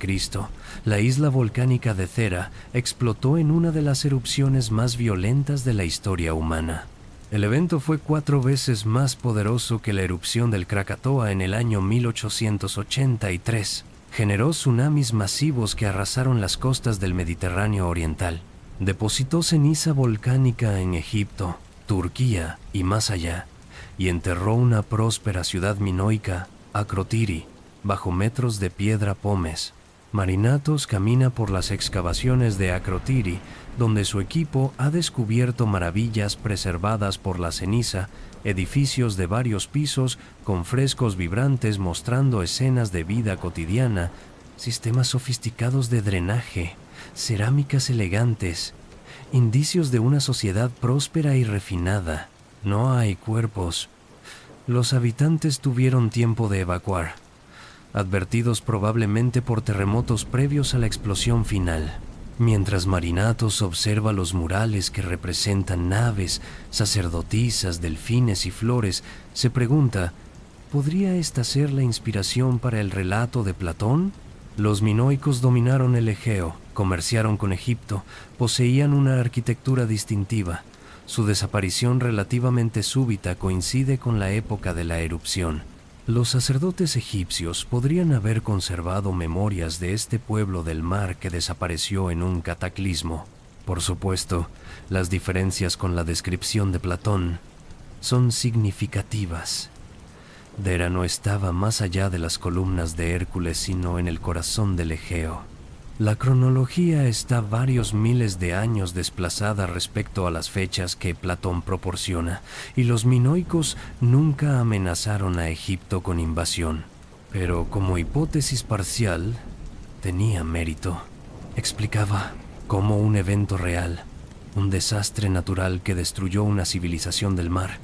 la isla volcánica de Thera explotó en una de las erupciones más violentas de la historia humana. El evento fue 4 veces más poderoso que la erupción del Krakatoa en el año 1883. Generó tsunamis masivos que arrasaron las costas del Mediterráneo oriental. Depositó ceniza volcánica en Egipto, Turquía y más allá, y enterró una próspera ciudad minoica, Akrotiri, bajo metros de piedra pómez. Marinatos camina por las excavaciones de Akrotiri, donde su equipo ha descubierto maravillas preservadas por la ceniza, edificios de varios pisos con frescos vibrantes mostrando escenas de vida cotidiana, sistemas sofisticados de drenaje, cerámicas elegantes, indicios de una sociedad próspera y refinada. No hay cuerpos. Los habitantes tuvieron tiempo de evacuar, advertidos probablemente por terremotos previos a la explosión final. Mientras Marinatos observa los murales que representan naves, sacerdotisas, delfines y flores, se pregunta, ¿podría esta ser la inspiración para el relato de Platón? Los minoicos dominaron el Egeo, comerciaron con Egipto, poseían una arquitectura distintiva. Su desaparición relativamente súbita coincide con la época de la erupción. Los sacerdotes egipcios podrían haber conservado memorias de este pueblo del mar que desapareció en un cataclismo. Por supuesto, las diferencias con la descripción de Platón son significativas. Thera no estaba más allá de las columnas de Hércules, sino en el corazón del Egeo. La cronología está varios miles de años desplazada respecto a las fechas que Platón proporciona, y los minoicos nunca amenazaron a Egipto con invasión. Pero como hipótesis parcial, tenía mérito. Explicaba cómo un evento real, un desastre natural que destruyó una civilización del mar,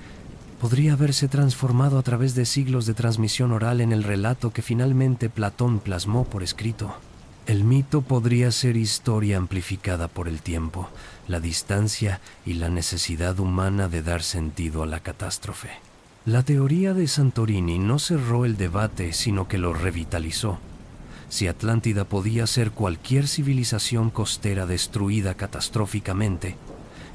podría haberse transformado a través de siglos de transmisión oral en el relato que finalmente Platón plasmó por escrito. El mito podría ser historia amplificada por el tiempo, la distancia y la necesidad humana de dar sentido a la catástrofe. La teoría de Santorini no cerró el debate, sino que lo revitalizó. Si Atlántida podía ser cualquier civilización costera destruida catastróficamente,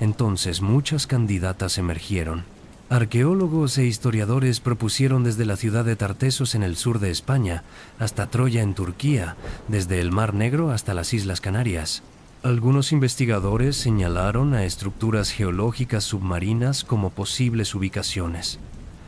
entonces muchas candidatas emergieron. Arqueólogos e historiadores propusieron desde la ciudad de Tartesos en el sur de España hasta Troya en Turquía, desde el Mar Negro hasta las Islas Canarias. Algunos investigadores señalaron a estructuras geológicas submarinas como posibles ubicaciones.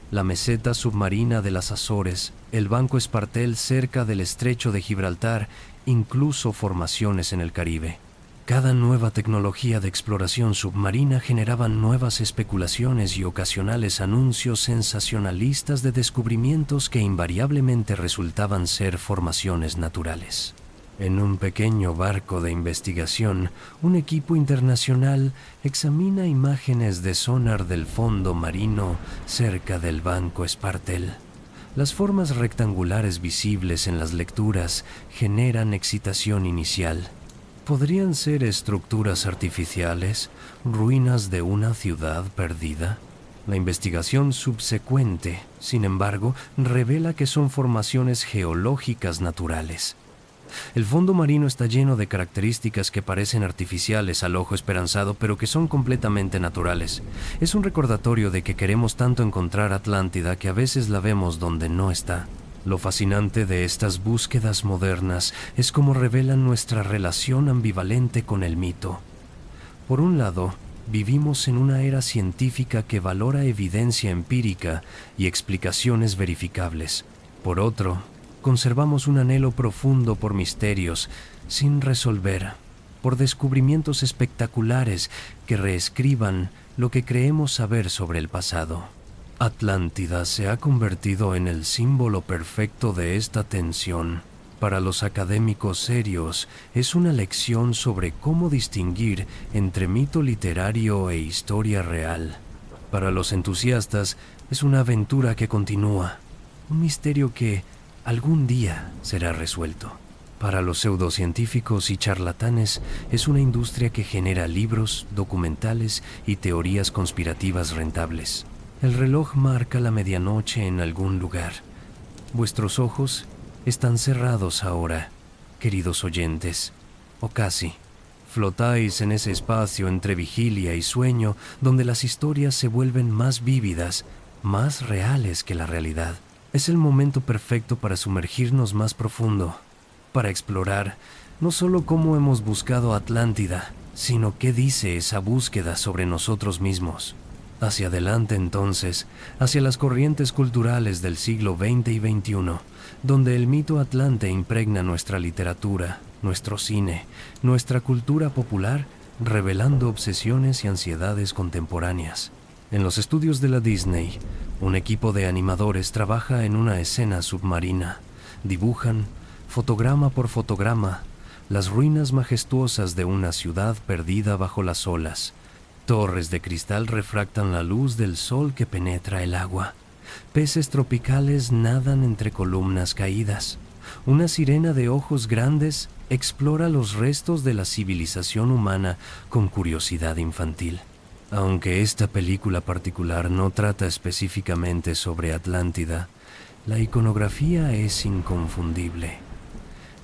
La meseta submarina de las Azores, el Banco Espartel cerca del estrecho de Gibraltar, incluso formaciones en el Caribe. Cada nueva tecnología de exploración submarina generaba nuevas especulaciones y ocasionales anuncios sensacionalistas de descubrimientos que invariablemente resultaban ser formaciones naturales. En un pequeño barco de investigación, un equipo internacional examina imágenes de sonar del fondo marino cerca del Banco Espartel. Las formas rectangulares visibles en las lecturas generan excitación inicial. ¿Podrían ser estructuras artificiales, ruinas de una ciudad perdida? La investigación subsecuente, sin embargo, revela que son formaciones geológicas naturales. El fondo marino está lleno de características que parecen artificiales al ojo esperanzado, pero que son completamente naturales. Es un recordatorio de que queremos tanto encontrar Atlántida que a veces la vemos donde no está. Lo fascinante de estas búsquedas modernas es cómo revelan nuestra relación ambivalente con el mito. Por un lado, vivimos en una era científica que valora evidencia empírica y explicaciones verificables. Por otro, conservamos un anhelo profundo por misterios sin resolver, por descubrimientos espectaculares que reescriban lo que creemos saber sobre el pasado. Atlántida se ha convertido en el símbolo perfecto de esta tensión. Para los académicos serios, es una lección sobre cómo distinguir entre mito literario e historia real. Para los entusiastas, es una aventura que continúa, un misterio que algún día será resuelto. Para los pseudocientíficos y charlatanes, es una industria que genera libros, documentales y teorías conspirativas rentables. El reloj marca la medianoche en algún lugar. Vuestros ojos están cerrados ahora, queridos oyentes, o casi. Flotáis en ese espacio entre vigilia y sueño donde las historias se vuelven más vívidas, más reales que la realidad. Es el momento perfecto para sumergirnos más profundo, para explorar no solo cómo hemos buscado Atlántida, sino qué dice esa búsqueda sobre nosotros mismos. Hacia adelante entonces, hacia las corrientes culturales del siglo XX y XXI, donde el mito atlante impregna nuestra literatura, nuestro cine, nuestra cultura popular, revelando obsesiones y ansiedades contemporáneas. En los estudios de la Disney, un equipo de animadores trabaja en una escena submarina. Dibujan, fotograma por fotograma, las ruinas majestuosas de una ciudad perdida bajo las olas. Torres de cristal refractan la luz del sol que penetra el agua. Peces tropicales nadan entre columnas caídas. Una sirena de ojos grandes explora los restos de la civilización humana con curiosidad infantil. Aunque esta película particular no trata específicamente sobre Atlántida, la iconografía es inconfundible.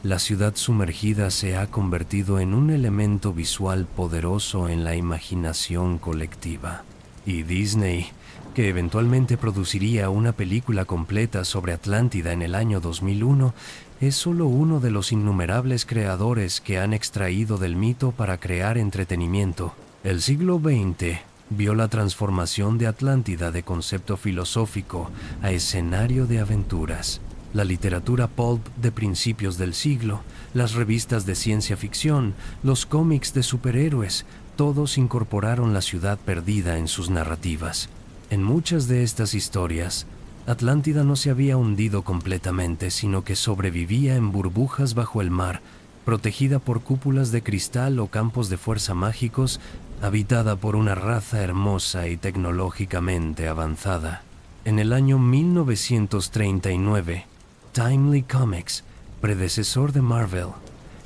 La ciudad sumergida se ha convertido en un elemento visual poderoso en la imaginación colectiva. Y Disney, que eventualmente produciría una película completa sobre Atlántida en el año 2001, es solo uno de los innumerables creadores que han extraído del mito para crear entretenimiento. El siglo XX vio la transformación de Atlántida de concepto filosófico a escenario de aventuras. La literatura pulp de principios del siglo, las revistas de ciencia ficción, los cómics de superhéroes, todos incorporaron la ciudad perdida en sus narrativas. En muchas de estas historias, Atlántida no se había hundido completamente, sino que sobrevivía en burbujas bajo el mar, protegida por cúpulas de cristal o campos de fuerza mágicos, habitada por una raza hermosa y tecnológicamente avanzada. En el año 1939, Timely Comics, predecesor de Marvel,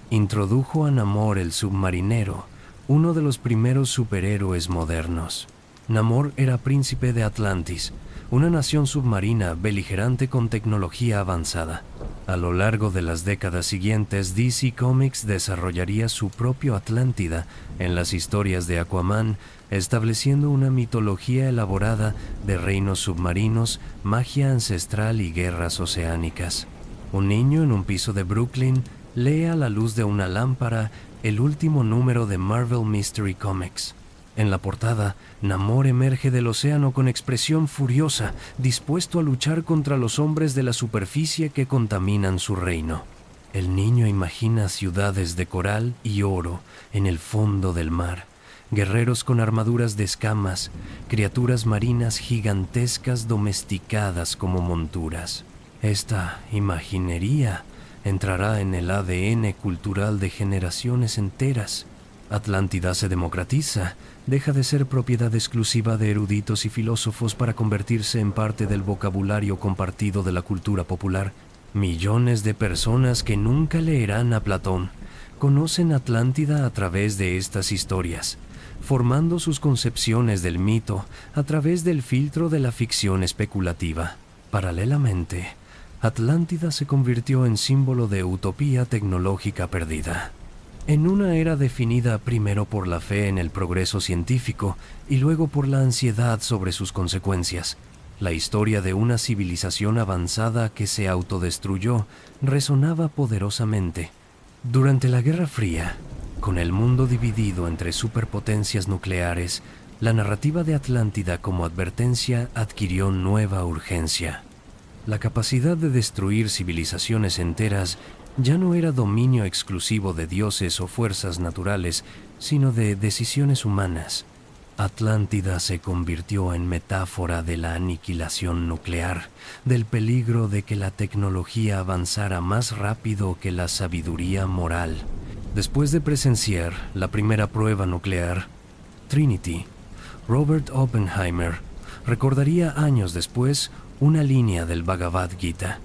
introdujo a Namor el submarinero, uno de los primeros superhéroes modernos. Namor era príncipe de Atlantis, una nación submarina beligerante con tecnología avanzada. A lo largo de las décadas siguientes, DC Comics desarrollaría su propio Atlántida en las historias de Aquaman, estableciendo una mitología elaborada de reinos submarinos, magia ancestral y guerras oceánicas. Un niño en un piso de Brooklyn lee a la luz de una lámpara el último número de Marvel Mystery Comics. En la portada, Namor emerge del océano con expresión furiosa, dispuesto a luchar contra los hombres de la superficie que contaminan su reino. El niño imagina ciudades de coral y oro en el fondo del mar, guerreros con armaduras de escamas, criaturas marinas gigantescas domesticadas como monturas. Esta imaginería entrará en el ADN cultural de generaciones enteras. Atlántida se democratiza, deja de ser propiedad exclusiva de eruditos y filósofos para convertirse en parte del vocabulario compartido de la cultura popular. Millones de personas que nunca leerán a Platón conocen Atlántida a través de estas historias, formando sus concepciones del mito a través del filtro de la ficción especulativa. Paralelamente, Atlántida se convirtió en símbolo de utopía tecnológica perdida. En una era definida primero por la fe en el progreso científico y luego por la ansiedad sobre sus consecuencias, la historia de una civilización avanzada que se autodestruyó resonaba poderosamente. Durante la Guerra Fría, con el mundo dividido entre superpotencias nucleares, la narrativa de Atlántida como advertencia adquirió nueva urgencia. La capacidad de destruir civilizaciones enteras ya no era dominio exclusivo de dioses o fuerzas naturales, sino de decisiones humanas. Atlántida se convirtió en metáfora de la aniquilación nuclear, del peligro de que la tecnología avanzara más rápido que la sabiduría moral. Después de presenciar la primera prueba nuclear, Trinity, Robert Oppenheimer, recordaría años después una línea del Bhagavad Gita.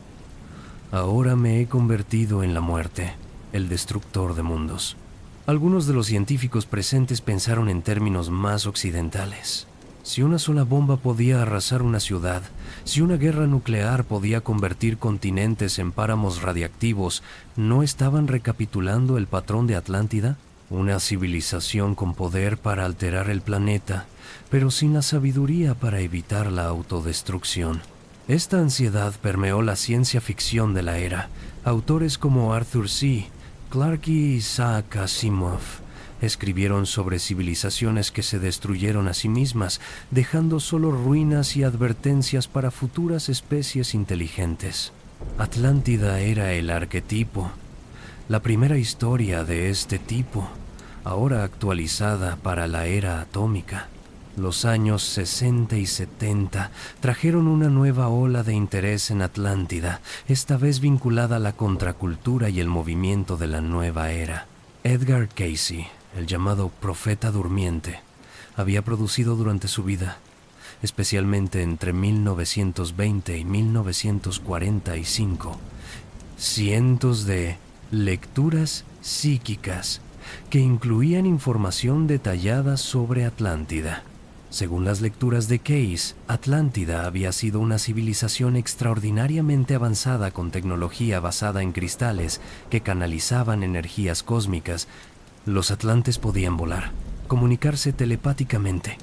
Ahora me he convertido en la muerte, el destructor de mundos. Algunos de los científicos presentes pensaron en términos más occidentales. Si una sola bomba podía arrasar una ciudad, si una guerra nuclear podía convertir continentes en páramos radiactivos, ¿no estaban recapitulando el patrón de Atlántida? Una civilización con poder para alterar el planeta, pero sin la sabiduría para evitar la autodestrucción. Esta ansiedad permeó la ciencia ficción de la era. Autores como Arthur C. Clarke y Isaac Asimov escribieron sobre civilizaciones que se destruyeron a sí mismas, dejando solo ruinas y advertencias para futuras especies inteligentes. Atlántida era el arquetipo, la primera historia de este tipo, ahora actualizada para la era atómica. Los años 60 y 70 trajeron una nueva ola de interés en Atlántida, esta vez vinculada a la contracultura y el movimiento de la nueva era. Edgar Cayce, el llamado Profeta Durmiente, había producido durante su vida, especialmente entre 1920 y 1945, cientos de lecturas psíquicas que incluían información detallada sobre Atlántida. Según las lecturas de Cayce, Atlántida había sido una civilización extraordinariamente avanzada con tecnología basada en cristales que canalizaban energías cósmicas. Los atlantes podían volar, comunicarse telepáticamente,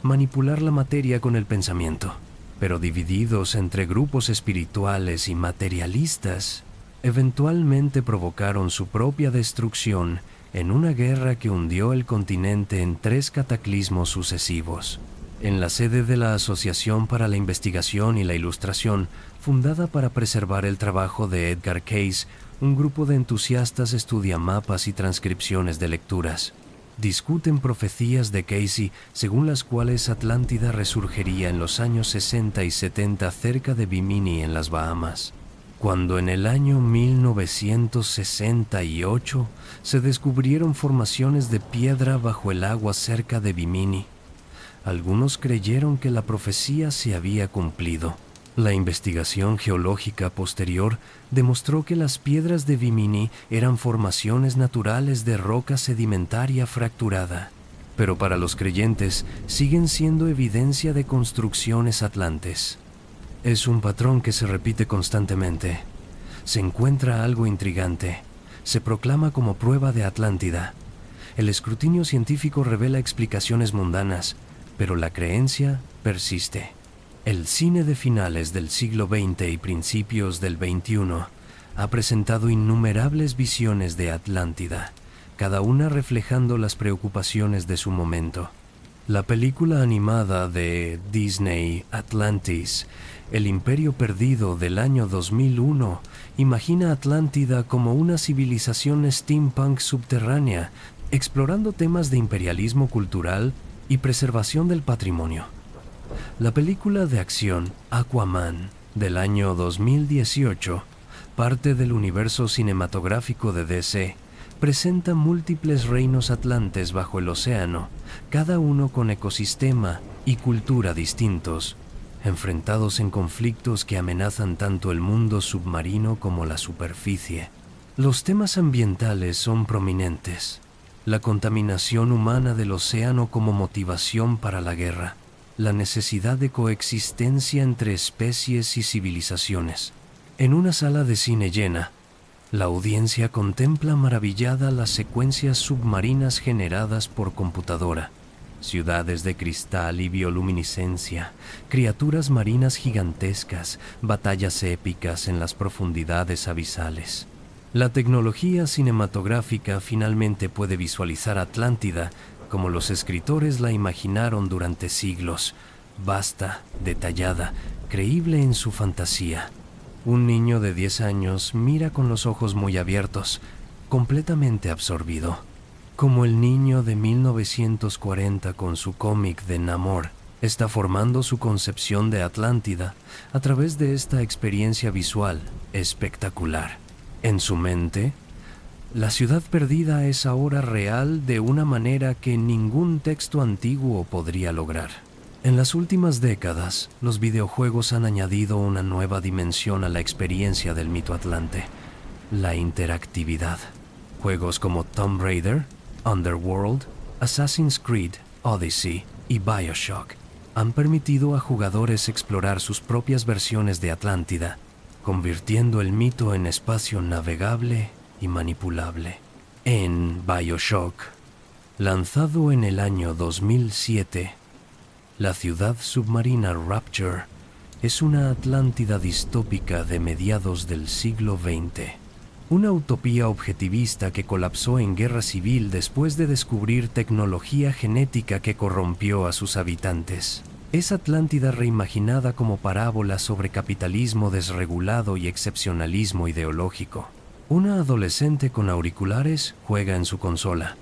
manipular la materia con el pensamiento, pero divididos entre grupos espirituales y materialistas, eventualmente provocaron su propia destrucción en una guerra que hundió el continente en 3 cataclismos sucesivos. En la sede de la Asociación para la Investigación y la Ilustración, fundada para preservar el trabajo de Edgar Cayce, un grupo de entusiastas estudia mapas y transcripciones de lecturas. Discuten profecías de Cayce según las cuales Atlántida resurgiría en los años 60 y 70 cerca de Bimini en las Bahamas. Cuando en el año 1968 se descubrieron formaciones de piedra bajo el agua cerca de Bimini, algunos creyeron que la profecía se había cumplido. La investigación geológica posterior demostró que las piedras de Bimini eran formaciones naturales de roca sedimentaria fracturada, pero para los creyentes siguen siendo evidencia de construcciones atlantes. Es un patrón que se repite constantemente. Se encuentra algo intrigante. Se proclama como prueba de Atlántida. El escrutinio científico revela explicaciones mundanas, pero la creencia persiste. El cine de finales del siglo XX y principios del XXI ha presentado innumerables visiones de Atlántida, cada una reflejando las preocupaciones de su momento. La película animada de Disney, Atlantis, El Imperio Perdido del año 2001, imagina Atlántida como una civilización steampunk subterránea, explorando temas de imperialismo cultural y preservación del patrimonio. La película de acción Aquaman, del año 2018, parte del universo cinematográfico de DC, presenta múltiples reinos atlantes bajo el océano, cada uno con ecosistema y cultura distintos, enfrentados en conflictos que amenazan tanto el mundo submarino como la superficie. Los temas ambientales son prominentes. La contaminación humana del océano como motivación para la guerra, la necesidad de coexistencia entre especies y civilizaciones, En una sala de cine llena, la audiencia contempla maravillada las secuencias submarinas generadas por computadora. Ciudades de cristal y bioluminiscencia, criaturas marinas gigantescas, batallas épicas en las profundidades abisales. La tecnología cinematográfica finalmente puede visualizar Atlántida como los escritores la imaginaron durante siglos, vasta, detallada, creíble en su fantasía. Un niño de 10 años mira con los ojos muy abiertos, completamente absorbido. Como el niño de 1940 con su cómic de Namor, está formando su concepción de Atlántida a través de esta experiencia visual espectacular. En su mente, la ciudad perdida es ahora real de una manera que ningún texto antiguo podría lograr. En las últimas décadas, los videojuegos han añadido una nueva dimensión a la experiencia del mito atlante: la interactividad. Juegos como Tomb Raider, Underworld, Assassin's Creed, Odyssey y BioShock han permitido a jugadores explorar sus propias versiones de Atlántida, convirtiendo el mito en espacio navegable y manipulable. En BioShock, lanzado en el año 2007, la ciudad submarina Rapture es una Atlántida distópica de mediados del siglo XX. Una utopía objetivista que colapsó en guerra civil después de descubrir tecnología genética que corrompió a sus habitantes. Es Atlántida reimaginada como parábola sobre capitalismo desregulado y excepcionalismo ideológico. Una adolescente con auriculares juega en su consola.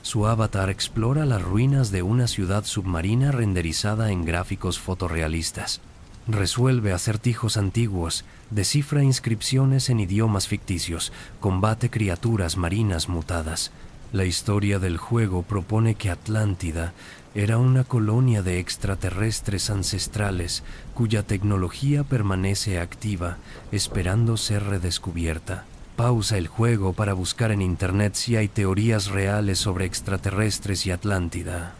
Su avatar explora las ruinas de una ciudad submarina renderizada en gráficos fotorrealistas. Resuelve acertijos antiguos, descifra inscripciones en idiomas ficticios, combate criaturas marinas mutadas. La historia del juego propone que Atlántida era una colonia de extraterrestres ancestrales cuya tecnología permanece activa, esperando ser redescubierta. Pausa el juego para buscar en internet si hay teorías reales sobre extraterrestres y Atlántida.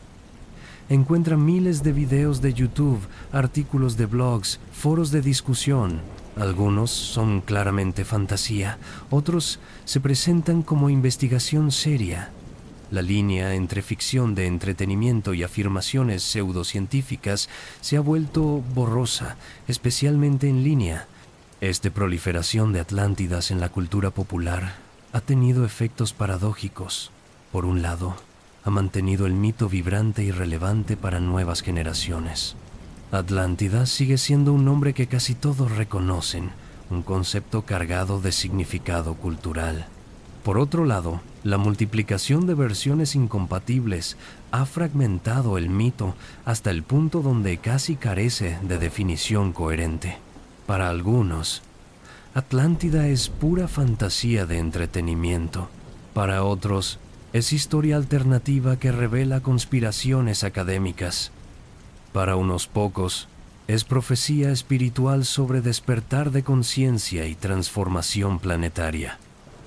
Encuentra miles de videos de YouTube, artículos de blogs, foros de discusión. Algunos son claramente fantasía, otros se presentan como investigación seria. La línea entre ficción de entretenimiento y afirmaciones pseudocientíficas se ha vuelto borrosa, especialmente en línea. Esta proliferación de Atlántidas en la cultura popular ha tenido efectos paradójicos. Por un lado, ha mantenido el mito vibrante y relevante para nuevas generaciones. Atlántida sigue siendo un nombre que casi todos reconocen, un concepto cargado de significado cultural. Por otro lado, la multiplicación de versiones incompatibles ha fragmentado el mito hasta el punto donde casi carece de definición coherente. Para algunos, Atlántida es pura fantasía de entretenimiento. Para otros, es historia alternativa que revela conspiraciones académicas. Para unos pocos, es profecía espiritual sobre despertar de conciencia y transformación planetaria.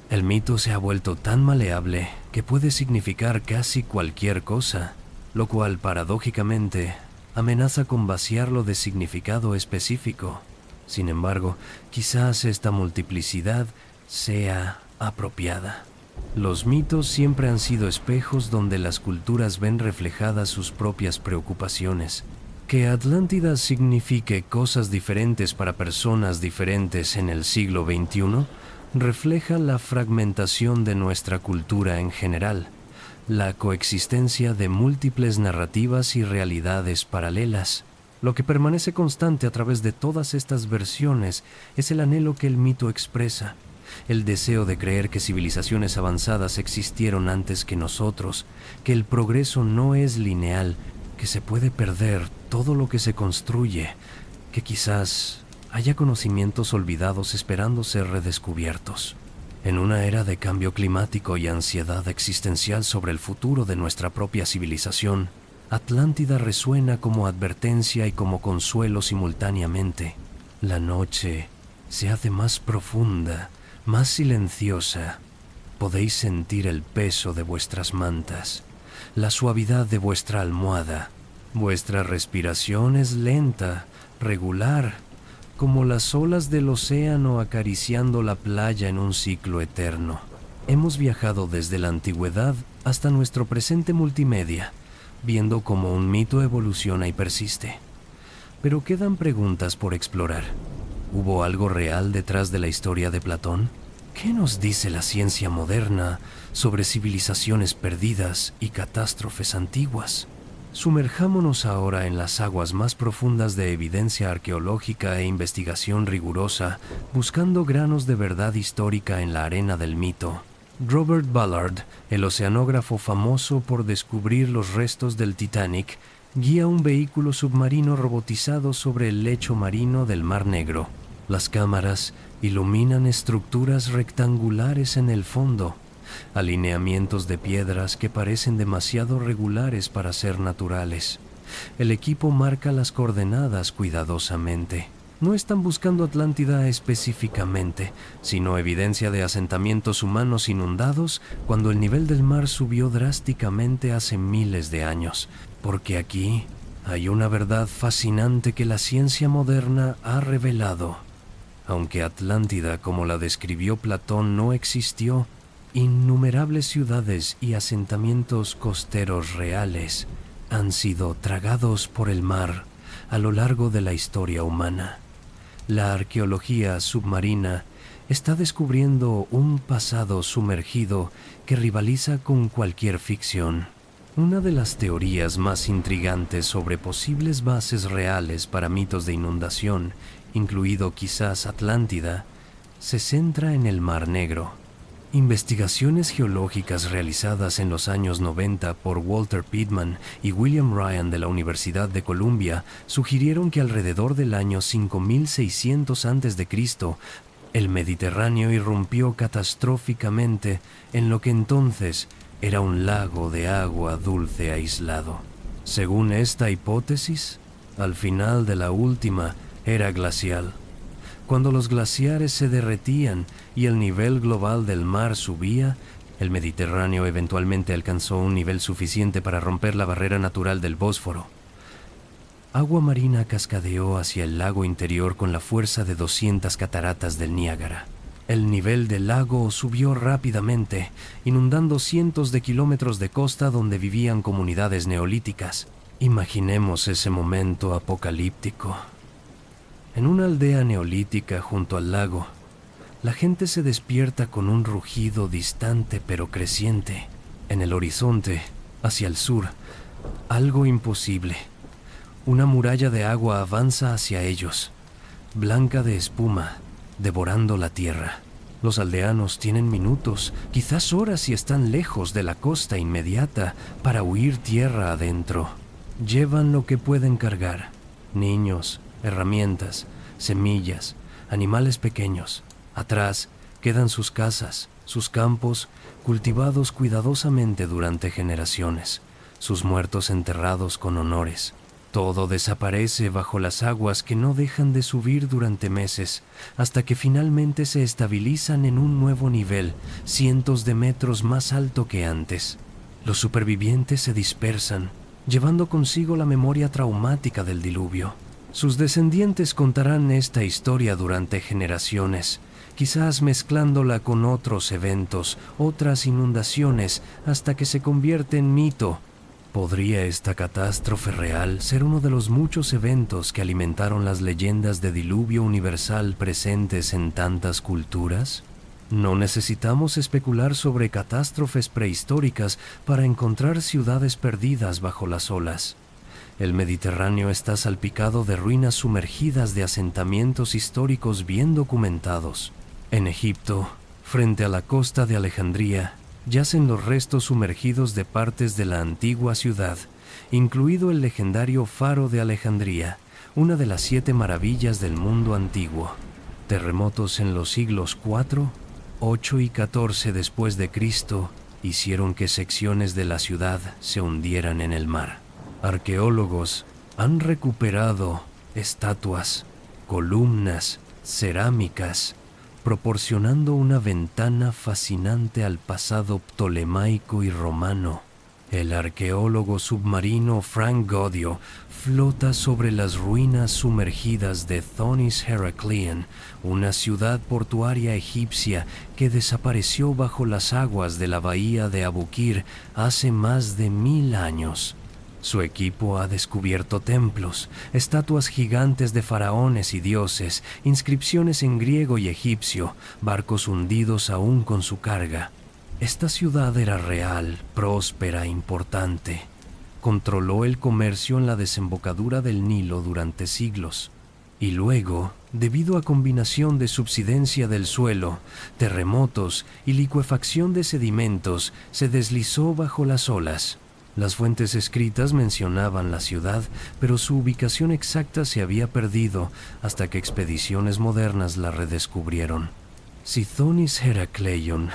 El mito se ha vuelto tan maleable que puede significar casi cualquier cosa, lo cual paradójicamente amenaza con vaciarlo de significado específico. Sin embargo, quizás esta multiplicidad sea apropiada. Los mitos siempre han sido espejos donde las culturas ven reflejadas sus propias preocupaciones. Que Atlántida signifique cosas diferentes para personas diferentes en el siglo XXI refleja la fragmentación de nuestra cultura en general, la coexistencia de múltiples narrativas y realidades paralelas. Lo que permanece constante a través de todas estas versiones es el anhelo que el mito expresa, el deseo de creer que civilizaciones avanzadas existieron antes que nosotros, que el progreso no es lineal, que se puede perder todo lo que se construye, que quizás haya conocimientos olvidados esperando ser redescubiertos. En una era de cambio climático y ansiedad existencial sobre el futuro de nuestra propia civilización, Atlántida resuena como advertencia y como consuelo simultáneamente. La noche se hace más profunda, más silenciosa. Podéis sentir el peso de vuestras mantas, la suavidad de vuestra almohada. Vuestra respiración es lenta, regular, como las olas del océano acariciando la playa en un ciclo eterno. Hemos viajado desde la antigüedad hasta nuestro presente multimedia, viendo cómo un mito evoluciona y persiste. Pero quedan preguntas por explorar. ¿Hubo algo real detrás de la historia de Platón? ¿Qué nos dice la ciencia moderna sobre civilizaciones perdidas y catástrofes antiguas? Sumerjámonos ahora en las aguas más profundas de evidencia arqueológica e investigación rigurosa, buscando granos de verdad histórica en la arena del mito. Robert Ballard, el oceanógrafo famoso por descubrir los restos del Titanic, guía un vehículo submarino robotizado sobre el lecho marino del Mar Negro. Las cámaras iluminan estructuras rectangulares en el fondo, alineamientos de piedras que parecen demasiado regulares para ser naturales. El equipo marca las coordenadas cuidadosamente. No están buscando Atlántida específicamente, sino evidencia de asentamientos humanos inundados cuando el nivel del mar subió drásticamente hace miles de años, porque aquí hay una verdad fascinante que la ciencia moderna ha revelado. Aunque Atlántida, como la describió Platón, no existió, innumerables ciudades y asentamientos costeros reales han sido tragados por el mar a lo largo de la historia humana. La arqueología submarina está descubriendo un pasado sumergido que rivaliza con cualquier ficción. Una de las teorías más intrigantes sobre posibles bases reales para mitos de inundación, incluido quizás Atlántida, se centra en el Mar Negro. Investigaciones geológicas realizadas en los años 90 por Walter Pittman y William Ryan de la Universidad de Columbia sugirieron que alrededor del año 5600 a.C., el Mediterráneo irrumpió catastróficamente en lo que entonces era un lago de agua dulce aislado. Según esta hipótesis, al final de la última era glacial. Cuando los glaciares se derretían y el nivel global del mar subía, el Mediterráneo eventualmente alcanzó un nivel suficiente para romper la barrera natural del Bósforo. Agua marina cascadeó hacia el lago interior con la fuerza de 200 cataratas del Niágara. El nivel del lago subió rápidamente, inundando cientos de kilómetros de costa donde vivían comunidades neolíticas. Imaginemos ese momento apocalíptico. En una aldea neolítica junto al lago, la gente se despierta con un rugido distante pero creciente. En el horizonte, hacia el sur, algo imposible. Una muralla de agua avanza hacia ellos, blanca de espuma, devorando la tierra. Los aldeanos tienen minutos, quizás horas si están lejos de la costa inmediata, para huir tierra adentro. Llevan lo que pueden cargar: niños, herramientas, semillas, animales pequeños. Atrás quedan sus casas, sus campos, cultivados cuidadosamente durante generaciones, sus muertos enterrados con honores. Todo desaparece bajo las aguas que no dejan de subir durante meses, hasta que finalmente se estabilizan en un nuevo nivel, cientos de metros más alto que antes. Los supervivientes se dispersan, llevando consigo la memoria traumática del diluvio. Sus descendientes contarán esta historia durante generaciones, quizás mezclándola con otros eventos, otras inundaciones, hasta que se convierte en mito. ¿Podría esta catástrofe real ser uno de los muchos eventos que alimentaron las leyendas de diluvio universal presentes en tantas culturas? No necesitamos especular sobre catástrofes prehistóricas para encontrar ciudades perdidas bajo las olas. El Mediterráneo está salpicado de ruinas sumergidas de asentamientos históricos bien documentados. En Egipto, frente a la costa de Alejandría, yacen los restos sumergidos de partes de la antigua ciudad, incluido el legendario Faro de Alejandría, una de las 7 maravillas del mundo antiguo. Terremotos en los siglos IV, 8 y 14 después de Cristo hicieron que secciones de la ciudad se hundieran en el mar. Arqueólogos han recuperado estatuas, columnas, cerámicas, proporcionando una ventana fascinante al pasado ptolemaico y romano. El arqueólogo submarino Frank Godio flota sobre las ruinas sumergidas de Thonis Heraklion, una ciudad portuaria egipcia que desapareció bajo las aguas de la bahía de Abukir hace más de 1000 años. Su equipo ha descubierto templos, estatuas gigantes de faraones y dioses, inscripciones en griego y egipcio, barcos hundidos aún con su carga. Esta ciudad era real, próspera, importante. Controló el comercio en la desembocadura del Nilo durante siglos. Y luego, debido a combinación de subsidencia del suelo, terremotos y licuefacción de sedimentos, se deslizó bajo las olas. Las fuentes escritas mencionaban la ciudad, pero su ubicación exacta se había perdido hasta que expediciones modernas la redescubrieron. Si Thonis Herakleion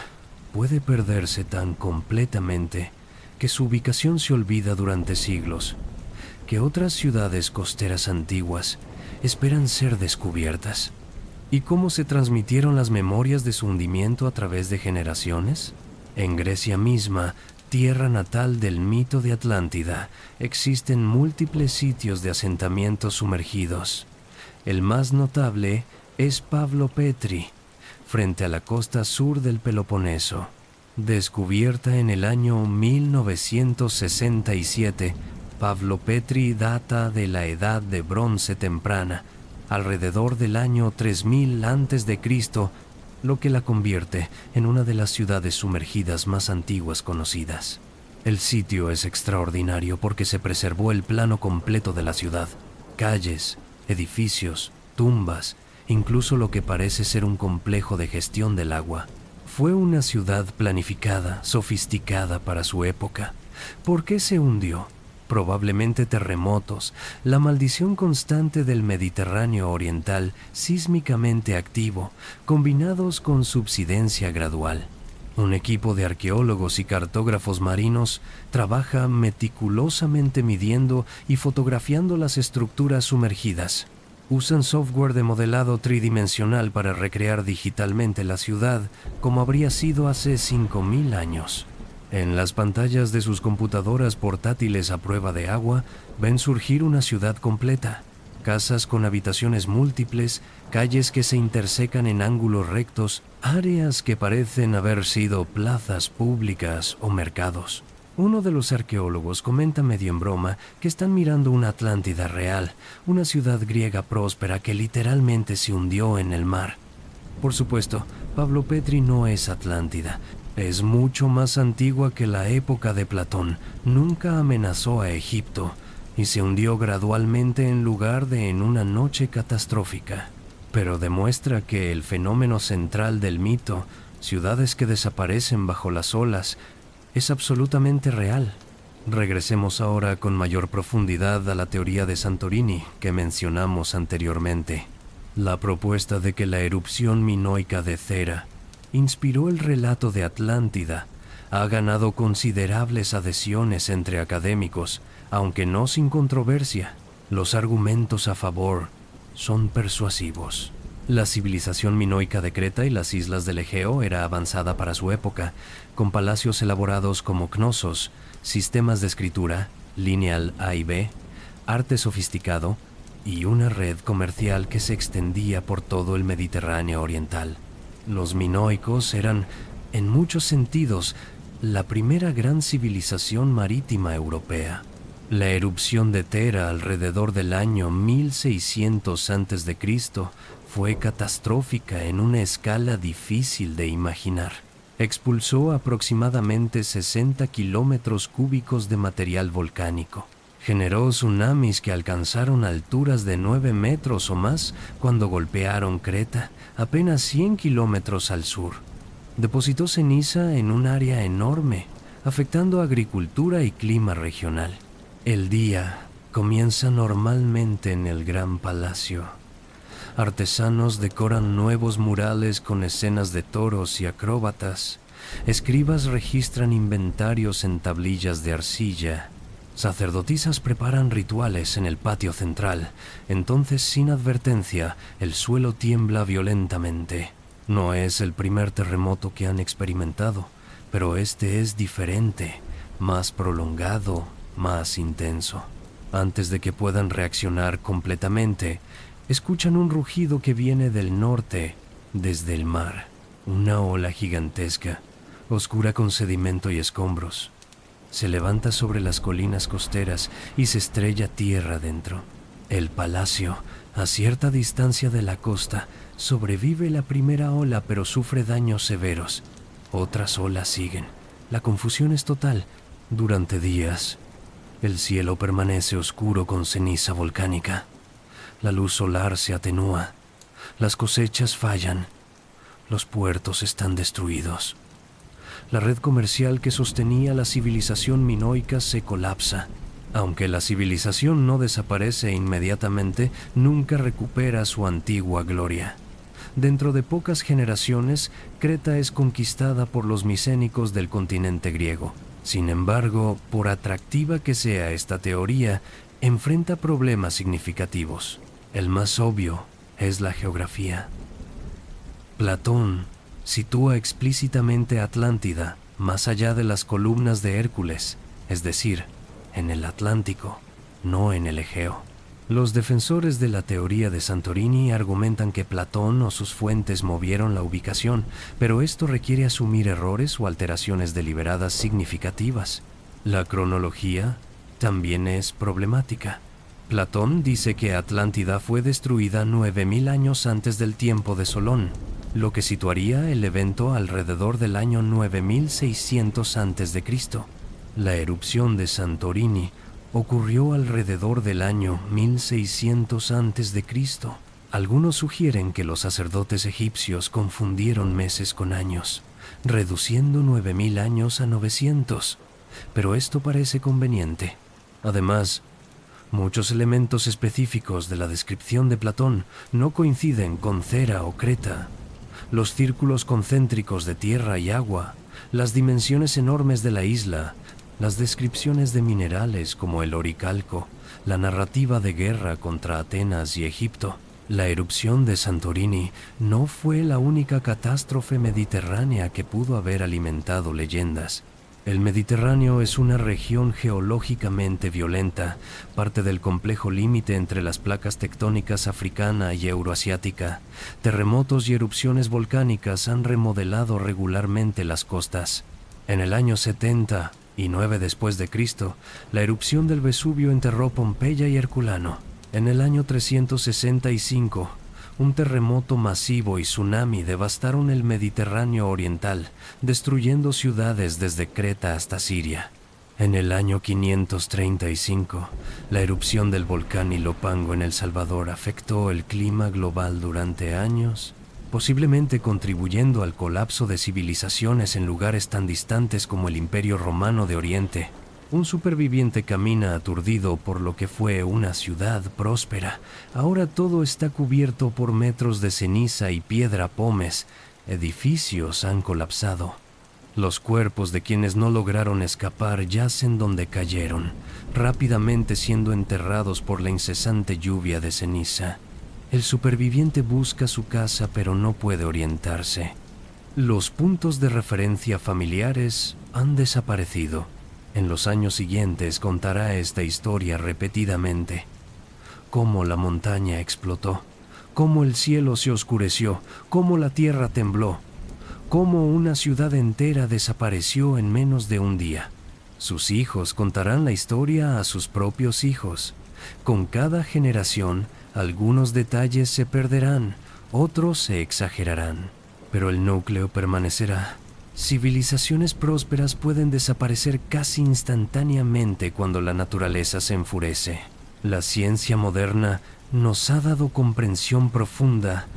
puede perderse tan completamente que su ubicación se olvida durante siglos, que otras ciudades costeras antiguas esperan ser descubiertas. ¿Y cómo se transmitieron las memorias de su hundimiento a través de generaciones? En Grecia misma, tierra natal del mito de Atlántida, existen múltiples sitios de asentamientos sumergidos. El más notable es Pavlopetri, frente a la costa sur del Peloponeso. Descubierta en el año 1967, Pavlopetri data de la Edad de Bronce temprana, alrededor del año 3000 a.C., lo que la convierte en una de las ciudades sumergidas más antiguas conocidas. El sitio es extraordinario porque se preservó el plano completo de la ciudad: calles, edificios, tumbas, incluso lo que parece ser un complejo de gestión del agua. Fue una ciudad planificada, sofisticada para su época. ¿Por qué se hundió? Probablemente terremotos, la maldición constante del Mediterráneo oriental, sísmicamente activo, combinados con subsidencia gradual. Un equipo de arqueólogos y cartógrafos marinos trabaja meticulosamente midiendo y fotografiando las estructuras sumergidas. Usan software de modelado tridimensional para recrear digitalmente la ciudad como habría sido hace 5000 años. En las pantallas de sus computadoras portátiles a prueba de agua, ven surgir una ciudad completa: casas con habitaciones múltiples, calles que se intersecan en ángulos rectos, áreas que parecen haber sido plazas públicas o mercados. Uno de los arqueólogos comenta medio en broma que están mirando una Atlántida real, una ciudad griega próspera que literalmente se hundió en el mar. Por supuesto, Pavlopetri no es Atlántida. Es mucho más antigua que la época de Platón, nunca amenazó a Egipto y se hundió gradualmente en lugar de en una noche catastrófica. Pero demuestra que el fenómeno central del mito, ciudades que desaparecen bajo las olas, es absolutamente real. Regresemos ahora con mayor profundidad a la teoría de Santorini que mencionamos anteriormente. La propuesta de que la erupción minoica de Thera inspiró el relato de Atlántida ha ganado considerables adhesiones entre académicos, aunque no sin controversia. Los argumentos a favor son persuasivos. La civilización minoica de Creta y las islas del Egeo era avanzada para su época, con palacios elaborados como Knossos, sistemas de escritura, lineal A y B, arte sofisticado y una red comercial que se extendía por todo el Mediterráneo oriental. Los minoicos eran, en muchos sentidos, la primera gran civilización marítima europea. La erupción de Thera alrededor del año 1600 a.C. fue catastrófica en una escala difícil de imaginar. Expulsó aproximadamente 60 kilómetros cúbicos de material volcánico. Generó tsunamis que alcanzaron alturas de 9 metros o más cuando golpearon Creta, apenas 100 kilómetros al sur. Depositó ceniza en un área enorme, afectando agricultura y clima regional. El día comienza normalmente en el Gran Palacio. Artesanos decoran nuevos murales con escenas de toros y acróbatas. Escribas registran inventarios en tablillas de arcilla. Sacerdotisas preparan rituales en el patio central. Entonces, sin advertencia, el suelo tiembla violentamente. No es el primer terremoto que han experimentado, pero este es diferente. más prolongado, más intenso. Antes de que puedan reaccionar completamente, escuchan un rugido que viene del norte, desde el mar. Una ola gigantesca, oscura con sedimento y escombros, se levanta sobre las colinas costeras y se estrella tierra adentro. El palacio, a cierta distancia de la costa, sobrevive la primera ola pero sufre daños severos. Otras olas siguen. La confusión es total. Durante días, el cielo permanece oscuro con ceniza volcánica. La luz solar se atenúa. Las cosechas fallan. Los puertos están destruidos. La red comercial que sostenía la civilización minoica se colapsa. Aunque la civilización no desaparece inmediatamente, nunca recupera su antigua gloria. Dentro de pocas generaciones, Creta es conquistada por los micénicos del continente griego. Sin embargo, por atractiva que sea esta teoría, enfrenta problemas significativos. El más obvio es la geografía. Platón sitúa explícitamente Atlántida más allá de las columnas de Hércules, es decir, en el Atlántico, no en el Egeo. Los defensores de la teoría de Santorini argumentan que Platón o sus fuentes movieron la ubicación, pero esto requiere asumir errores o alteraciones deliberadas significativas. La cronología también es problemática. Platón dice que Atlántida fue destruida 9000 años antes del tiempo de Solón, lo que situaría el evento alrededor del año 9600 a.C. La erupción de Santorini ocurrió alrededor del año 1600 a.C. Algunos sugieren que los sacerdotes egipcios confundieron meses con años, reduciendo 9000 años a 900, pero esto parece conveniente. Además, muchos elementos específicos de la descripción de Platón no coinciden con Cera o Creta. Los círculos concéntricos de tierra y agua, las dimensiones enormes de la isla, las descripciones de minerales como el oricalco, la narrativa de guerra contra Atenas y Egipto. La erupción de Santorini no fue la única catástrofe mediterránea que pudo haber alimentado leyendas. El Mediterráneo es una región geológicamente violenta, parte del complejo límite entre las placas tectónicas africana y euroasiática. Terremotos y erupciones volcánicas han remodelado regularmente las costas. En el año 79 después de Cristo, la erupción del Vesubio enterró Pompeya y Herculano. En el año 365, un terremoto masivo y tsunami devastaron el Mediterráneo oriental, destruyendo ciudades desde Creta hasta Siria. En el año 535, la erupción del volcán Ilopango en El Salvador afectó el clima global durante años, posiblemente contribuyendo al colapso de civilizaciones en lugares tan distantes como el Imperio Romano de Oriente. Un superviviente camina aturdido por lo que fue una ciudad próspera. Ahora todo está cubierto por metros de ceniza y piedra pómez. Edificios han colapsado. Los cuerpos de quienes no lograron escapar yacen donde cayeron, rápidamente siendo enterrados por la incesante lluvia de ceniza. El superviviente busca su casa pero no puede orientarse. Los puntos de referencia familiares han desaparecido. En los años siguientes contará esta historia repetidamente. Cómo la montaña explotó, cómo el cielo se oscureció, cómo la tierra tembló, cómo una ciudad entera desapareció en menos de un día. Sus hijos contarán la historia a sus propios hijos. Con cada generación, algunos detalles se perderán, otros se exagerarán, pero el núcleo permanecerá. Civilizaciones prósperas pueden desaparecer casi instantáneamente cuando la naturaleza se enfurece. La ciencia moderna nos ha dado comprensión profunda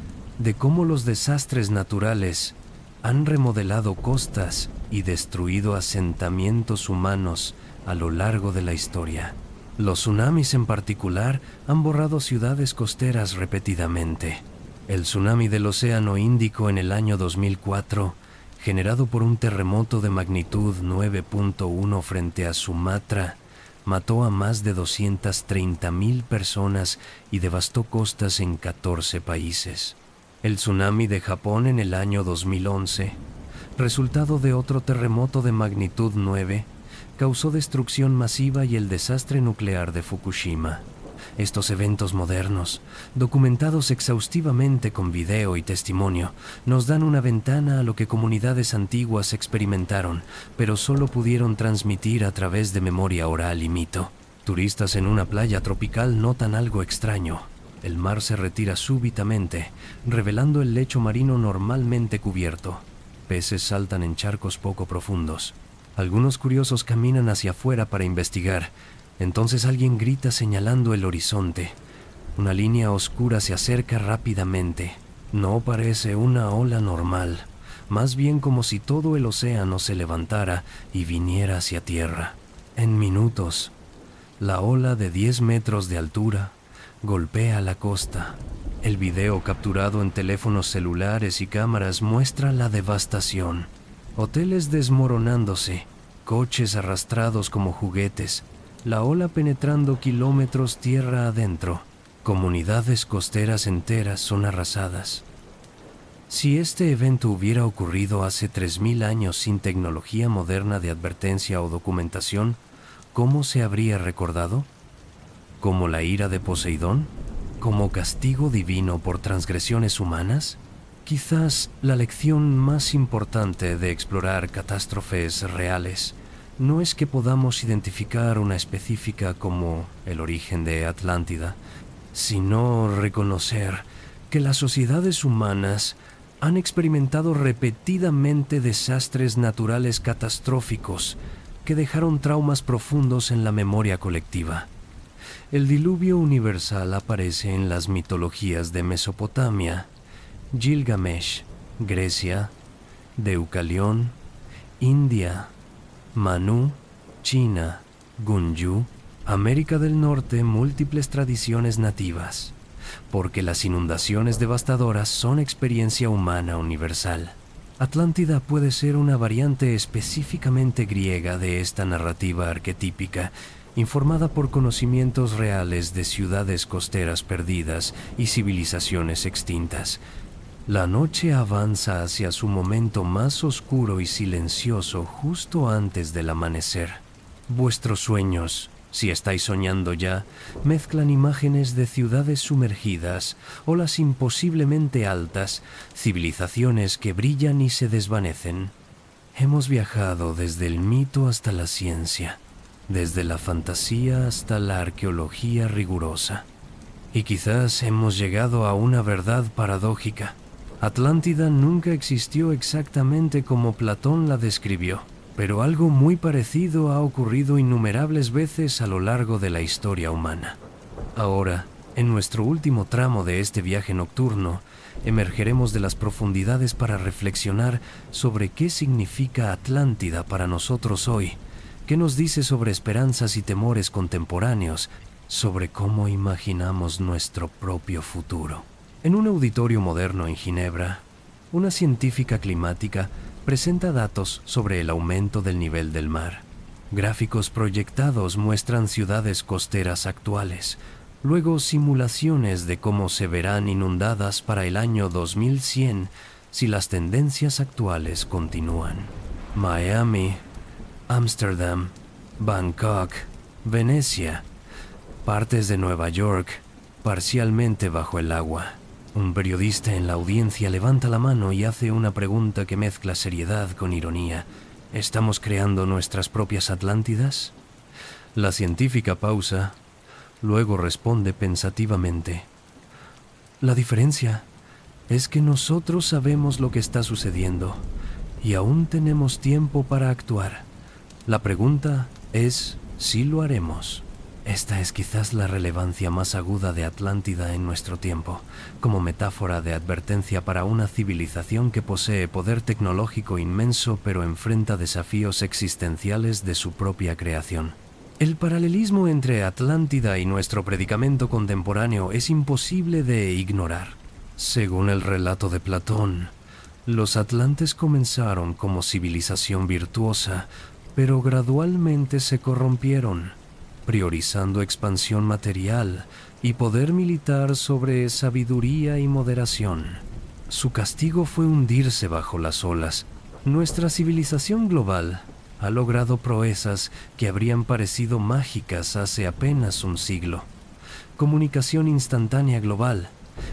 de cómo los desastres naturales han remodelado costas y destruido asentamientos humanos a lo largo de la historia. Los tsunamis en particular han borrado ciudades costeras repetidamente. El tsunami del Océano Índico en el año 2004, generado por un terremoto de magnitud 9.1 frente a Sumatra, mató a más de 230,000 personas y devastó costas en 14 países. El tsunami de Japón en el año 2011, resultado de otro terremoto de magnitud 9, causó destrucción masiva y el desastre nuclear de Fukushima. Estos eventos modernos, documentados exhaustivamente con video y testimonio, nos dan una ventana a lo que comunidades antiguas experimentaron, pero solo pudieron transmitir a través de memoria oral y mito. Turistas en una playa tropical notan algo extraño. El mar se retira súbitamente, revelando el lecho marino normalmente cubierto. Peces saltan en charcos poco profundos. Algunos curiosos caminan hacia afuera para investigar. Entonces alguien grita señalando el horizonte. Una línea oscura se acerca rápidamente. No parece una ola normal, más bien como si todo el océano se levantara y viniera hacia tierra. En minutos, la ola de 10 metros de altura golpea la costa. El video capturado en teléfonos celulares y cámaras muestra la devastación. Hoteles desmoronándose, coches arrastrados como juguetes, la ola penetrando kilómetros tierra adentro. Comunidades costeras enteras son arrasadas. Si este evento hubiera ocurrido hace 3000 años sin tecnología moderna de advertencia o documentación, ¿cómo se habría recordado? ¿Como la ira de Poseidón? ¿Como castigo divino por transgresiones humanas? Quizás la lección más importante de explorar catástrofes reales no es que podamos identificar una específica como el origen de Atlántida, sino reconocer que las sociedades humanas han experimentado repetidamente desastres naturales catastróficos que dejaron traumas profundos en la memoria colectiva. El diluvio universal aparece en las mitologías de Mesopotamia, Gilgamesh, Grecia, Deucalión, India, Manu, China, Gunyu, América del Norte, múltiples tradiciones nativas, porque las inundaciones devastadoras son experiencia humana universal. Atlántida puede ser una variante específicamente griega de esta narrativa arquetípica, informada por conocimientos reales de ciudades costeras perdidas y civilizaciones extintas. La noche avanza hacia su momento más oscuro y silencioso justo antes del amanecer. Vuestros sueños, si estáis soñando ya, mezclan imágenes de ciudades sumergidas, olas imposiblemente altas, civilizaciones que brillan y se desvanecen. Hemos viajado desde el mito hasta la ciencia, desde la fantasía hasta la arqueología rigurosa. Y quizás hemos llegado a una verdad paradójica. Atlántida nunca existió exactamente como Platón la describió, pero algo muy parecido ha ocurrido innumerables veces a lo largo de la historia humana. Ahora, en nuestro último tramo de este viaje nocturno, emergeremos de las profundidades para reflexionar sobre qué significa Atlántida para nosotros hoy, qué nos dice sobre esperanzas y temores contemporáneos, sobre cómo imaginamos nuestro propio futuro. En un auditorio moderno en Ginebra, una científica climática presenta datos sobre el aumento del nivel del mar. Gráficos proyectados muestran ciudades costeras actuales, luego simulaciones de cómo se verán inundadas para el año 2100 si las tendencias actuales continúan. Miami, Ámsterdam, Bangkok, Venecia, partes de Nueva York, parcialmente bajo el agua. Un periodista en la audiencia levanta la mano y hace una pregunta que mezcla seriedad con ironía. ¿Estamos creando nuestras propias Atlántidas? La científica pausa, luego responde pensativamente. La diferencia es que nosotros sabemos lo que está sucediendo y aún tenemos tiempo para actuar. La pregunta es si lo haremos. Esta es quizás la relevancia más aguda de Atlántida en nuestro tiempo, como metáfora de advertencia para una civilización que posee poder tecnológico inmenso pero enfrenta desafíos existenciales de su propia creación. El paralelismo entre Atlántida y nuestro predicamento contemporáneo es imposible de ignorar. Según el relato de Platón, los atlantes comenzaron como civilización virtuosa, pero gradualmente se corrompieron, priorizando expansión material y poder militar sobre sabiduría y moderación. Su castigo fue hundirse bajo las olas. Nuestra civilización global ha logrado proezas que habrían parecido mágicas hace apenas un siglo. Comunicación instantánea global,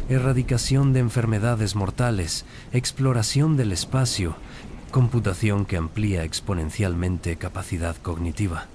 erradicación de enfermedades mortales, exploración del espacio, computación que amplía exponencialmente capacidad cognitiva.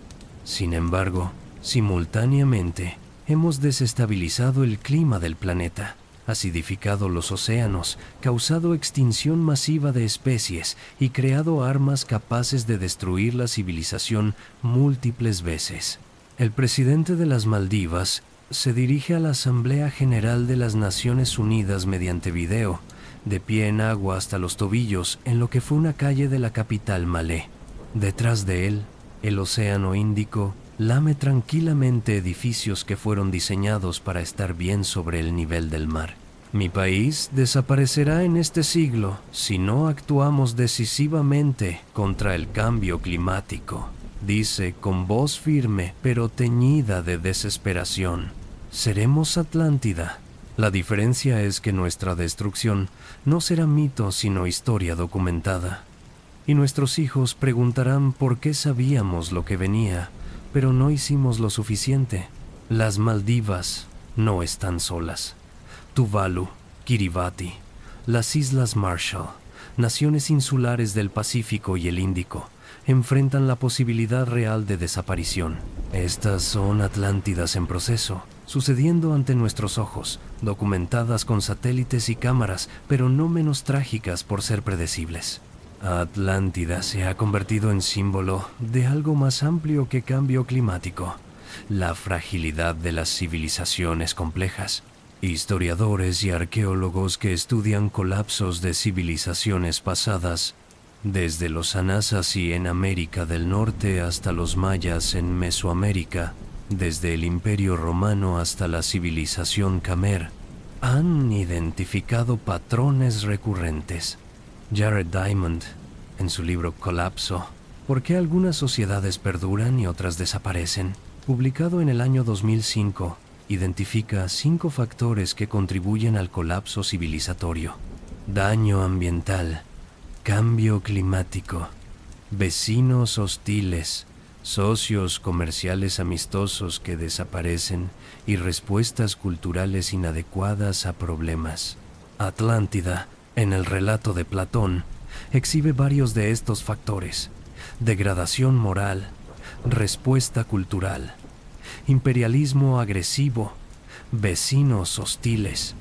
Sin embargo, simultáneamente, hemos desestabilizado el clima del planeta, acidificado los océanos, causado extinción masiva de especies y creado armas capaces de destruir la civilización múltiples veces. El presidente de las Maldivas se dirige a la Asamblea General de las Naciones Unidas mediante video, de pie en agua hasta los tobillos en lo que fue una calle de la capital malé. Detrás de él, el Océano Índico lame tranquilamente edificios que fueron diseñados para estar bien sobre el nivel del mar. Mi país desaparecerá en este siglo si no actuamos decisivamente contra el cambio climático, dice con voz firme pero teñida de desesperación. Seremos Atlántida. La diferencia es que nuestra destrucción no será mito sino historia documentada. Y nuestros hijos preguntarán por qué sabíamos lo que venía, pero no hicimos lo suficiente. Las Maldivas no están solas. Tuvalu, Kiribati, las Islas Marshall, naciones insulares del Pacífico y el Índico, enfrentan la posibilidad real de desaparición. Estas son Atlántidas en proceso, sucediendo ante nuestros ojos, documentadas con satélites y cámaras, pero no menos trágicas por ser predecibles. Atlántida se ha convertido en símbolo de algo más amplio que cambio climático, la fragilidad de las civilizaciones complejas. Historiadores y arqueólogos que estudian colapsos de civilizaciones pasadas, desde los Anasazi en América del Norte hasta los mayas en Mesoamérica, desde el Imperio Romano hasta la civilización Camer, han identificado patrones recurrentes. Jared Diamond, en su libro Colapso, ¿por qué algunas sociedades perduran y otras desaparecen?, publicado en el año 2005, identifica 5 factores que contribuyen al colapso civilizatorio: daño ambiental, cambio climático, vecinos hostiles, socios comerciales amistosos que desaparecen y respuestas culturales inadecuadas a problemas. Atlántida, en el relato de Platón, exhibe varios de estos factores: degradación moral, respuesta cultural, imperialismo agresivo, vecinos hostiles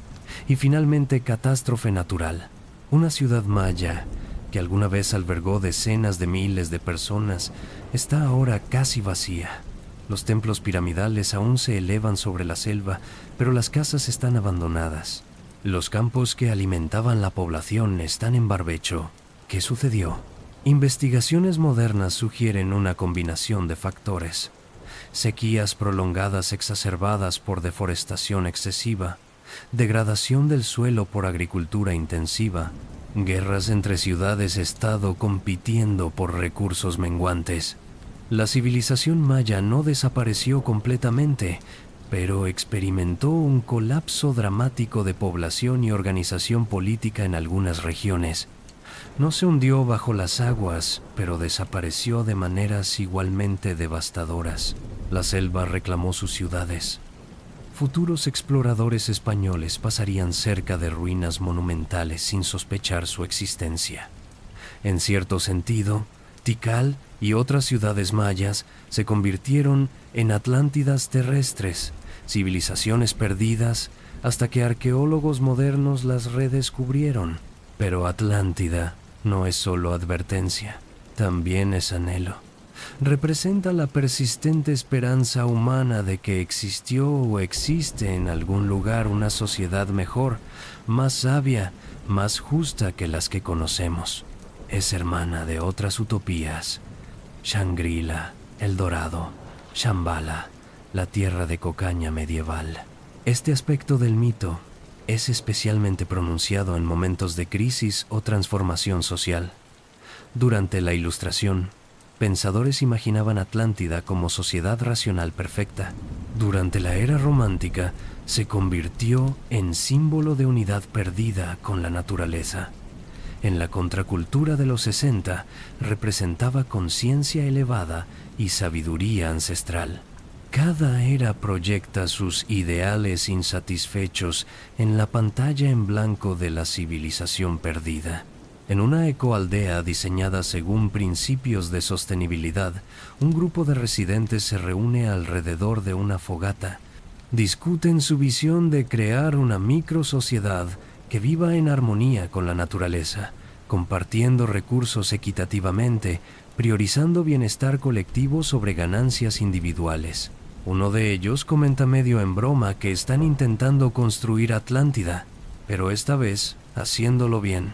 y finalmente catástrofe natural. Una ciudad maya que alguna vez albergó decenas de miles de personas está ahora casi vacía. Los templos piramidales aún se elevan sobre la selva, pero las casas están abandonadas. Los campos que alimentaban la población están en barbecho. ¿Qué sucedió? Investigaciones modernas sugieren una combinación de factores: sequías prolongadas exacerbadas por deforestación excesiva, degradación del suelo por agricultura intensiva, guerras entre ciudades-estado compitiendo por recursos menguantes. La civilización maya no desapareció completamente, pero experimentó un colapso dramático de población y organización política en algunas regiones. No se hundió bajo las aguas, pero desapareció de maneras igualmente devastadoras. La selva reclamó sus ciudades. Futuros exploradores españoles pasarían cerca de ruinas monumentales sin sospechar su existencia. En cierto sentido, Tikal y otras ciudades mayas se convirtieron en Atlántidas terrestres, civilizaciones perdidas, hasta que arqueólogos modernos las redescubrieron. Pero Atlántida no es solo advertencia, también es anhelo. Representa la persistente esperanza humana de que existió o existe en algún lugar una sociedad mejor, más sabia, más justa que las que conocemos. Es hermana de otras utopías: Shangri-La, El Dorado, Shambhala, la tierra de cocaña medieval. Este aspecto del mito es especialmente pronunciado en momentos de crisis o transformación social. Durante la Ilustración, pensadores imaginaban Atlántida como sociedad racional perfecta. Durante la era romántica, se convirtió en símbolo de unidad perdida con la naturaleza. En la contracultura de los 60 representaba conciencia elevada y sabiduría ancestral. Cada era proyecta sus ideales insatisfechos en la pantalla en blanco de la civilización perdida. En una ecoaldea diseñada según principios de sostenibilidad, un grupo de residentes se reúne alrededor de una fogata. Discuten su visión de crear una microsociedad que viva en armonía con la naturaleza, compartiendo recursos equitativamente, priorizando bienestar colectivo sobre ganancias individuales. Uno de ellos comenta medio en broma que están intentando construir Atlántida, pero esta vez haciéndolo bien.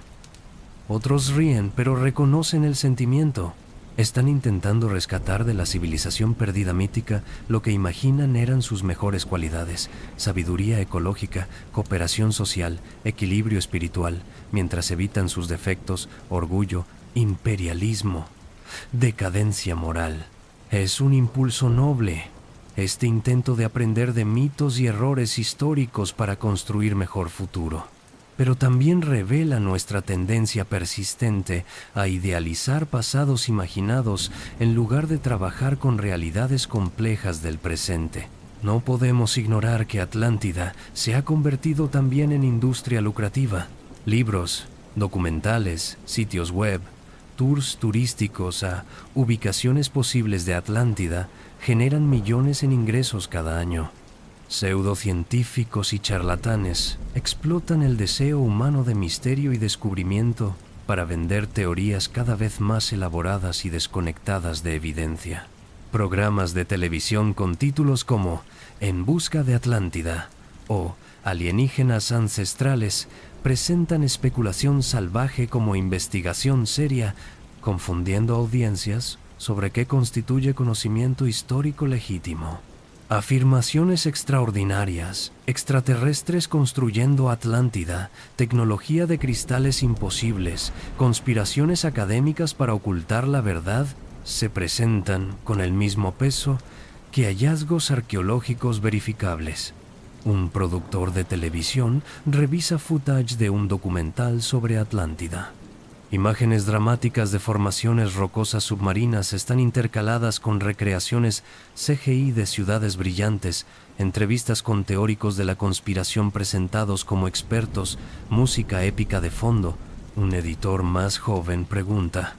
Otros ríen, pero reconocen el sentimiento. Están intentando rescatar de la civilización perdida mítica lo que imaginan eran sus mejores cualidades: sabiduría ecológica, cooperación social, equilibrio espiritual, mientras evitan sus defectos: orgullo, imperialismo, decadencia moral. Es un impulso noble, este intento de aprender de mitos y errores históricos para construir mejor futuro. Pero también revela nuestra tendencia persistente a idealizar pasados imaginados en lugar de trabajar con realidades complejas del presente. No podemos ignorar que Atlántida se ha convertido también en industria lucrativa. Libros, documentales, sitios web, tours turísticos a ubicaciones posibles de Atlántida generan millones en ingresos cada año. Pseudocientíficos y charlatanes explotan el deseo humano de misterio y descubrimiento para vender teorías cada vez más elaboradas y desconectadas de evidencia. Programas de televisión con títulos como En busca de Atlántida o Alienígenas ancestrales presentan especulación salvaje como investigación seria, confundiendo audiencias sobre qué constituye conocimiento histórico legítimo. Afirmaciones extraordinarias, extraterrestres construyendo Atlántida, tecnología de cristales imposibles, conspiraciones académicas para ocultar la verdad, se presentan con el mismo peso que hallazgos arqueológicos verificables. Un productor de televisión revisa footage de un documental sobre Atlántida. Imágenes dramáticas de formaciones rocosas submarinas están intercaladas con recreaciones CGI de ciudades brillantes, entrevistas con teóricos de la conspiración presentados como expertos, música épica de fondo. Un editor más joven pregunta: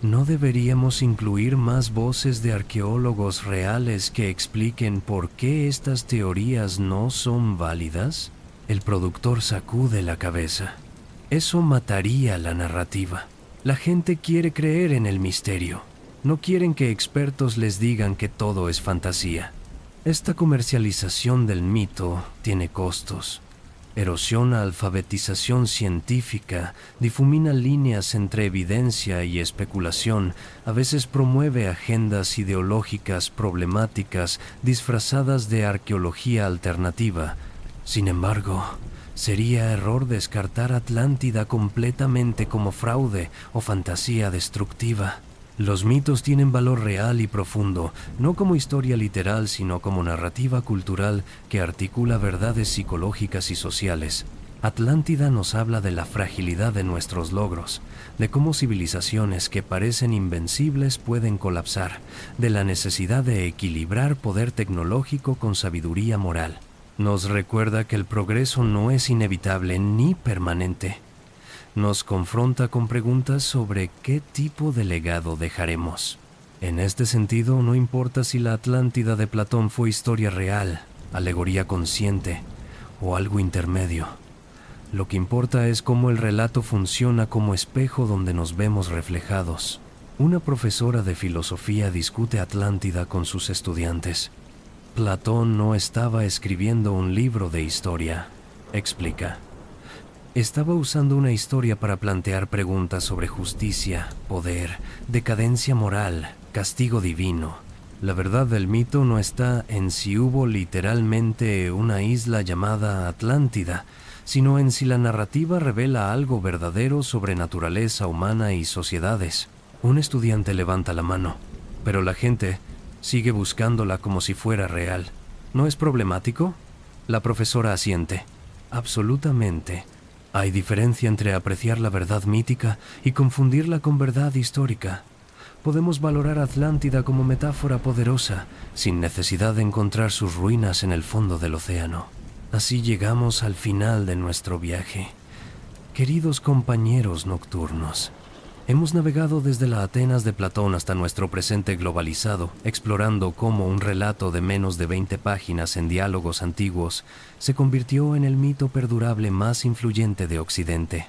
¿no deberíamos incluir más voces de arqueólogos reales que expliquen por qué estas teorías no son válidas? El productor sacude la cabeza. Eso mataría la narrativa. La gente quiere creer en el misterio. No quieren que expertos les digan que todo es fantasía. Esta comercialización del mito tiene costos. Erosiona alfabetización científica, difumina líneas entre evidencia y especulación, a veces promueve agendas ideológicas problemáticas disfrazadas de arqueología alternativa. Sin embargo, sería error descartar Atlántida completamente como fraude o fantasía destructiva. Los mitos tienen valor real y profundo, no como historia literal, sino como narrativa cultural que articula verdades psicológicas y sociales. Atlántida nos habla de la fragilidad de nuestros logros, de cómo civilizaciones que parecen invencibles pueden colapsar, de la necesidad de equilibrar poder tecnológico con sabiduría moral. Nos recuerda que el progreso no es inevitable ni permanente. Nos confronta con preguntas sobre qué tipo de legado dejaremos. En este sentido, no importa si la Atlántida de Platón fue historia real, alegoría consciente o algo intermedio. Lo que importa es cómo el relato funciona como espejo donde nos vemos reflejados. Una profesora de filosofía discute Atlántida con sus estudiantes. Platón no estaba escribiendo un libro de historia, explica. Estaba usando una historia para plantear preguntas sobre justicia, poder, decadencia moral, castigo divino. La verdad del mito no está en si hubo literalmente una isla llamada Atlántida, sino en si la narrativa revela algo verdadero sobre naturaleza humana y sociedades. Un estudiante levanta la mano, pero la gente sigue buscándola como si fuera real. ¿No es problemático? La profesora asiente. Absolutamente. Hay diferencia entre apreciar la verdad mítica y confundirla con verdad histórica. Podemos valorar Atlántida como metáfora poderosa, sin necesidad de encontrar sus ruinas en el fondo del océano. Así llegamos al final de nuestro viaje. Queridos compañeros nocturnos, hemos navegado desde la Atenas de Platón hasta nuestro presente globalizado, explorando cómo un relato de menos de 20 páginas en diálogos antiguos se convirtió en el mito perdurable más influyente de Occidente.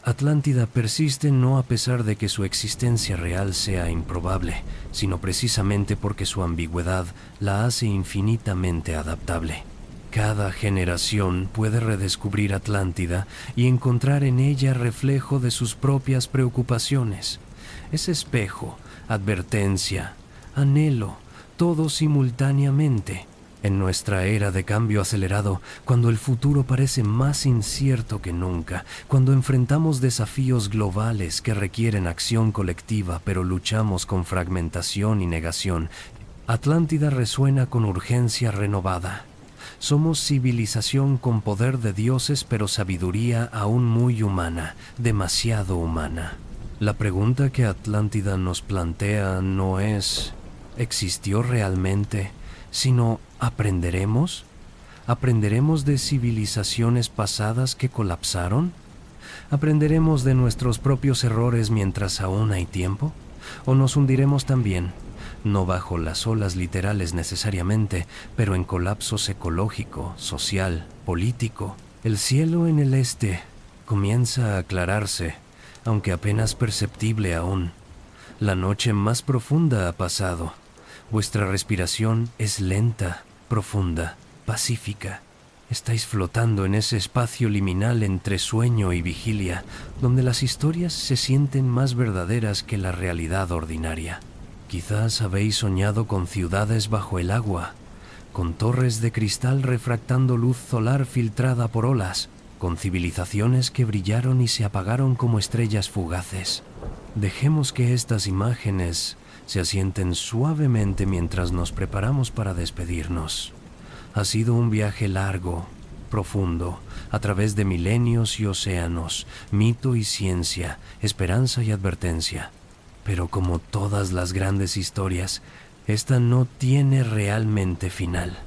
Atlántida persiste no a pesar de que su existencia real sea improbable, sino precisamente porque su ambigüedad la hace infinitamente adaptable. Cada generación puede redescubrir Atlántida y encontrar en ella reflejo de sus propias preocupaciones. Es espejo, advertencia, anhelo, todo simultáneamente. En nuestra era de cambio acelerado, cuando el futuro parece más incierto que nunca, cuando enfrentamos desafíos globales que requieren acción colectiva pero luchamos con fragmentación y negación, Atlántida resuena con urgencia renovada. Somos civilización con poder de dioses pero sabiduría aún muy humana, demasiado humana. La pregunta que Atlántida nos plantea no es ¿existió realmente?, sino ¿aprenderemos? ¿Aprenderemos de civilizaciones pasadas que colapsaron? ¿Aprenderemos de nuestros propios errores mientras aún hay tiempo? ¿O nos hundiremos también? No bajo las olas literales necesariamente, pero en colapsos ecológico, social, político. El cielo en el este comienza a aclararse, aunque apenas perceptible aún. La noche más profunda ha pasado. Vuestra respiración es lenta, profunda, pacífica. Estáis flotando en ese espacio liminal entre sueño y vigilia, donde las historias se sienten más verdaderas que la realidad ordinaria. Quizás habéis soñado con ciudades bajo el agua, con torres de cristal refractando luz solar filtrada por olas, con civilizaciones que brillaron y se apagaron como estrellas fugaces. Dejemos que estas imágenes se asienten suavemente mientras nos preparamos para despedirnos. Ha sido un viaje largo, profundo, a través de milenios y océanos, mito y ciencia, esperanza y advertencia. Pero como todas las grandes historias, esta no tiene realmente final.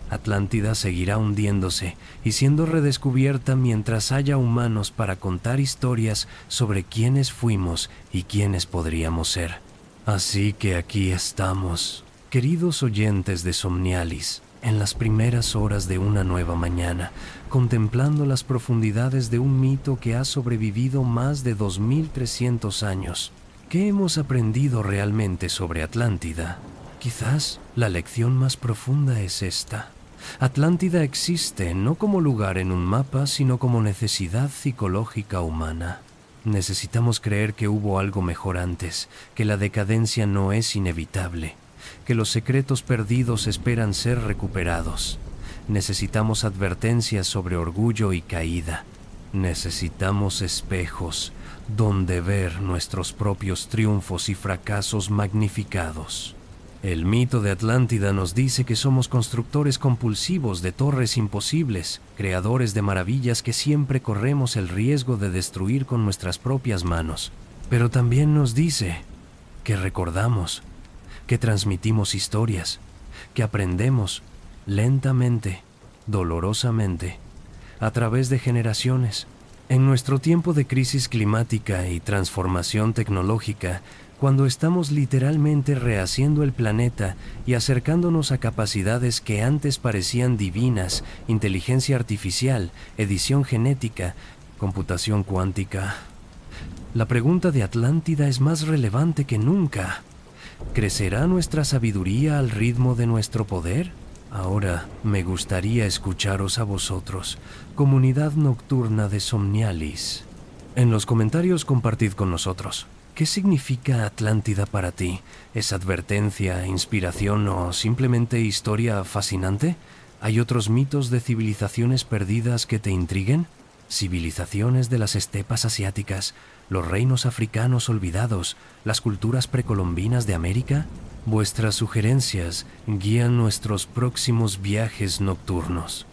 Atlántida seguirá hundiéndose y siendo redescubierta mientras haya humanos para contar historias sobre quiénes fuimos y quiénes podríamos ser. Así que aquí estamos, queridos oyentes de Somnialis, en las primeras horas de una nueva mañana, contemplando las profundidades de un mito que ha sobrevivido más de 2300 años. ¿Qué hemos aprendido realmente sobre Atlántida? Quizás la lección más profunda es esta. Atlántida existe no como lugar en un mapa, sino como necesidad psicológica humana. Necesitamos creer que hubo algo mejor antes, que la decadencia no es inevitable, que los secretos perdidos esperan ser recuperados. Necesitamos advertencias sobre orgullo y caída. Necesitamos espejos donde ver nuestros propios triunfos y fracasos magnificados. El mito de Atlántida nos dice que somos constructores compulsivos de torres imposibles, creadores de maravillas que siempre corremos el riesgo de destruir con nuestras propias manos. Pero también nos dice que recordamos, que transmitimos historias, que aprendemos lentamente, dolorosamente, a través de generaciones. En nuestro tiempo de crisis climática y transformación tecnológica, cuando estamos literalmente rehaciendo el planeta y acercándonos a capacidades que antes parecían divinas, inteligencia artificial, edición genética, computación cuántica, la pregunta de Atlántida es más relevante que nunca. ¿Crecerá nuestra sabiduría al ritmo de nuestro poder? Ahora me gustaría escucharos a vosotros, comunidad nocturna de Somnialis. En los comentarios compartid con nosotros. ¿Qué significa Atlántida para ti? ¿Es advertencia, inspiración o simplemente historia fascinante? ¿Hay otros mitos de civilizaciones perdidas que te intriguen? Civilizaciones de las estepas asiáticas, los reinos africanos olvidados, las culturas precolombinas de América. Vuestras sugerencias guían nuestros próximos viajes nocturnos.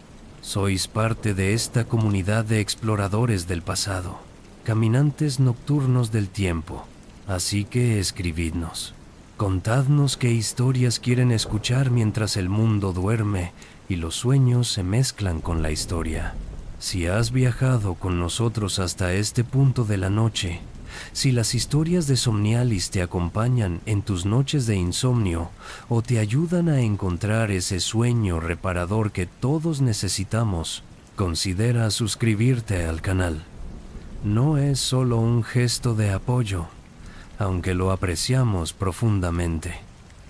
Sois parte de esta comunidad de exploradores del pasado, caminantes nocturnos del tiempo, así que escribidnos. Contadnos qué historias quieren escuchar mientras el mundo duerme y los sueños se mezclan con la historia. Si has viajado con nosotros hasta este punto de la noche, si las historias de Somnialis te acompañan en tus noches de insomnio o te ayudan a encontrar ese sueño reparador que todos necesitamos, considera suscribirte al canal. No es solo un gesto de apoyo, aunque lo apreciamos profundamente.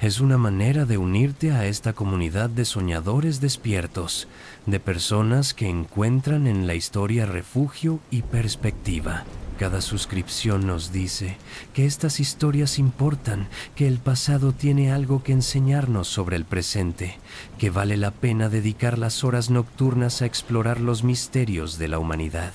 Es una manera de unirte a esta comunidad de soñadores despiertos, de personas que encuentran en la historia refugio y perspectiva. Cada suscripción nos dice que estas historias importan, que el pasado tiene algo que enseñarnos sobre el presente, que vale la pena dedicar las horas nocturnas a explorar los misterios de la humanidad.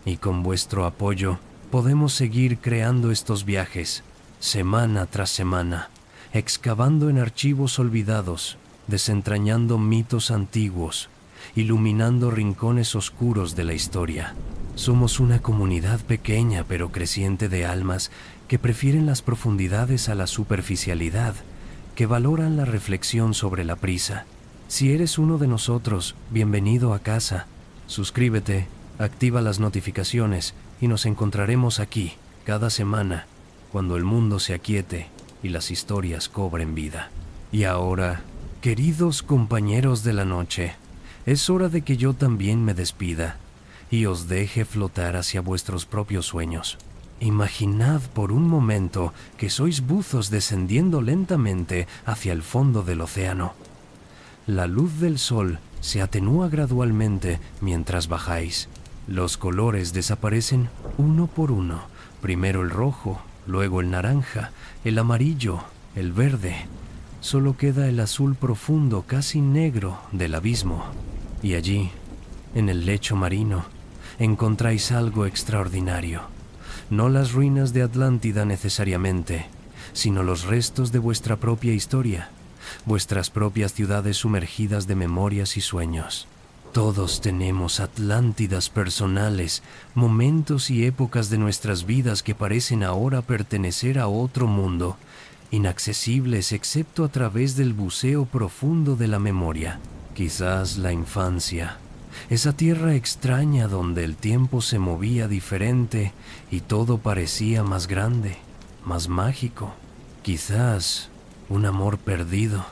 Y con vuestro apoyo, podemos seguir creando estos viajes, semana tras semana, excavando en archivos olvidados, desentrañando mitos antiguos, iluminando rincones oscuros de la historia. Somos una comunidad pequeña pero creciente de almas que prefieren las profundidades a la superficialidad, que valoran la reflexión sobre la prisa. Si eres uno de nosotros, bienvenido a casa. Suscríbete, activa las notificaciones y nos encontraremos aquí cada semana, cuando el mundo se aquiete y las historias cobren vida. Y ahora, queridos compañeros de la noche, es hora de que yo también me despida y os deje flotar hacia vuestros propios sueños. Imaginad por un momento que sois buzos descendiendo lentamente hacia el fondo del océano. La luz del sol se atenúa gradualmente mientras bajáis. Los colores desaparecen uno por uno, primero el rojo, luego el naranja, el amarillo, el verde. Solo queda el azul profundo, casi negro, del abismo. Y allí, en el lecho marino, encontráis algo extraordinario. No las ruinas de Atlántida necesariamente, sino los restos de vuestra propia historia, vuestras propias ciudades sumergidas de memorias y sueños. Todos tenemos Atlántidas personales, momentos y épocas de nuestras vidas que parecen ahora pertenecer a otro mundo, inaccesibles excepto a través del buceo profundo de la memoria. Quizás la infancia, esa tierra extraña donde el tiempo se movía diferente y todo parecía más grande, más mágico. Quizás un amor perdido,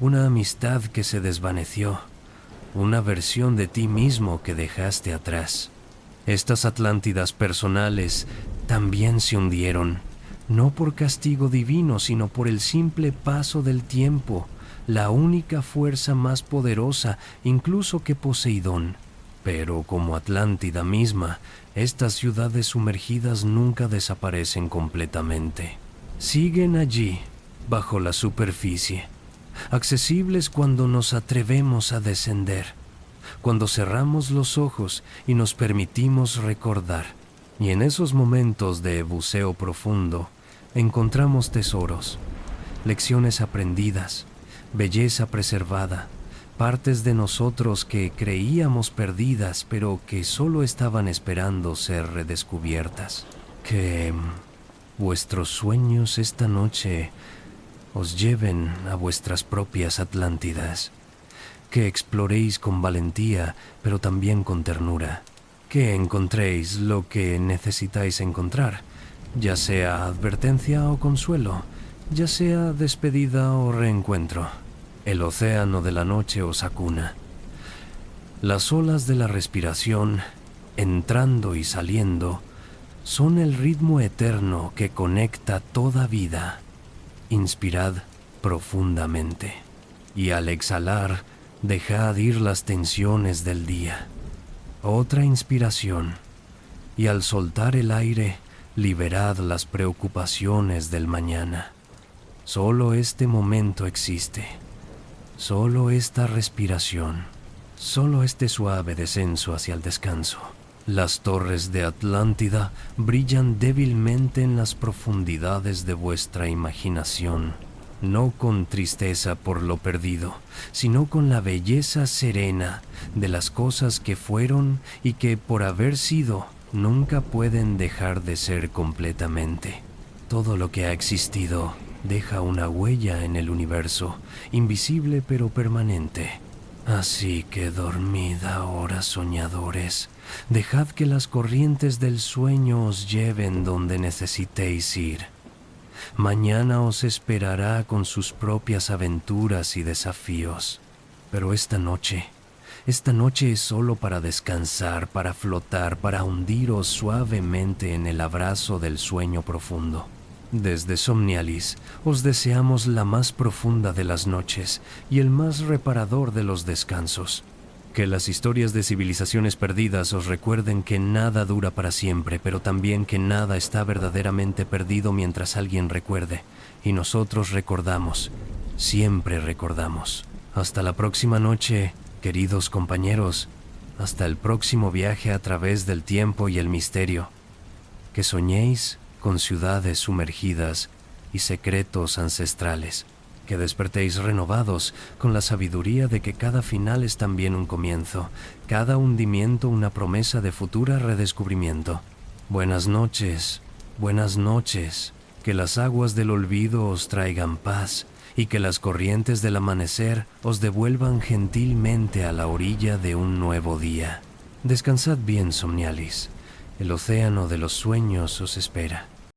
una amistad que se desvaneció, una versión de ti mismo que dejaste atrás. Estas Atlántidas personales también se hundieron, no por castigo divino, sino por el simple paso del tiempo, la única fuerza más poderosa incluso que Poseidón. Pero como Atlántida misma, estas ciudades sumergidas nunca desaparecen completamente. Siguen allí, bajo la superficie, accesibles cuando nos atrevemos a descender, cuando cerramos los ojos y nos permitimos recordar. Y en esos momentos de buceo profundo, encontramos tesoros, lecciones aprendidas, belleza preservada, partes de nosotros que creíamos perdidas, pero que solo estaban esperando ser redescubiertas. Que vuestros sueños esta noche os lleven a vuestras propias Atlántidas. Que exploréis con valentía, pero también con ternura. Que encontréis lo que necesitáis encontrar, ya sea advertencia o consuelo, ya sea despedida o reencuentro. El océano de la noche os acuna. Las olas de la respiración, entrando y saliendo, son el ritmo eterno que conecta toda vida. Inspirad profundamente y al exhalar, dejad ir las tensiones del día. Otra inspiración y al soltar el aire, liberad las preocupaciones del mañana. Solo este momento existe, solo esta respiración, solo este suave descenso hacia el descanso. Las torres de Atlántida brillan débilmente en las profundidades de vuestra imaginación. no con tristeza por lo perdido, sino con la belleza serena de las cosas que fueron y que por haber sido nunca pueden dejar de ser completamente. Todo lo que ha existido deja una huella en el universo, invisible pero permanente. Así que dormid ahora, soñadores. Dejad que las corrientes del sueño os lleven donde necesitéis ir. Mañana os esperará con sus propias aventuras y desafíos. Pero esta noche es solo para descansar, para flotar, para hundiros suavemente en el abrazo del sueño profundo. Desde Somnialis os deseamos la más profunda de las noches y el más reparador de los descansos. Que las historias de civilizaciones perdidas os recuerden que nada dura para siempre, pero también que nada está verdaderamente perdido mientras alguien recuerde. Y nosotros recordamos, siempre recordamos. Hasta la próxima noche, queridos compañeros. Hasta el próximo viaje a través del tiempo y el misterio. Que soñéis con ciudades sumergidas y secretos ancestrales. Que despertéis renovados con la sabiduría de que cada final es también un comienzo, cada hundimiento una promesa de futura redescubrimiento. Buenas noches, que las aguas del olvido os traigan paz y que las corrientes del amanecer os devuelvan gentilmente a la orilla de un nuevo día. Descansad bien, Somnialis, el océano de los sueños os espera.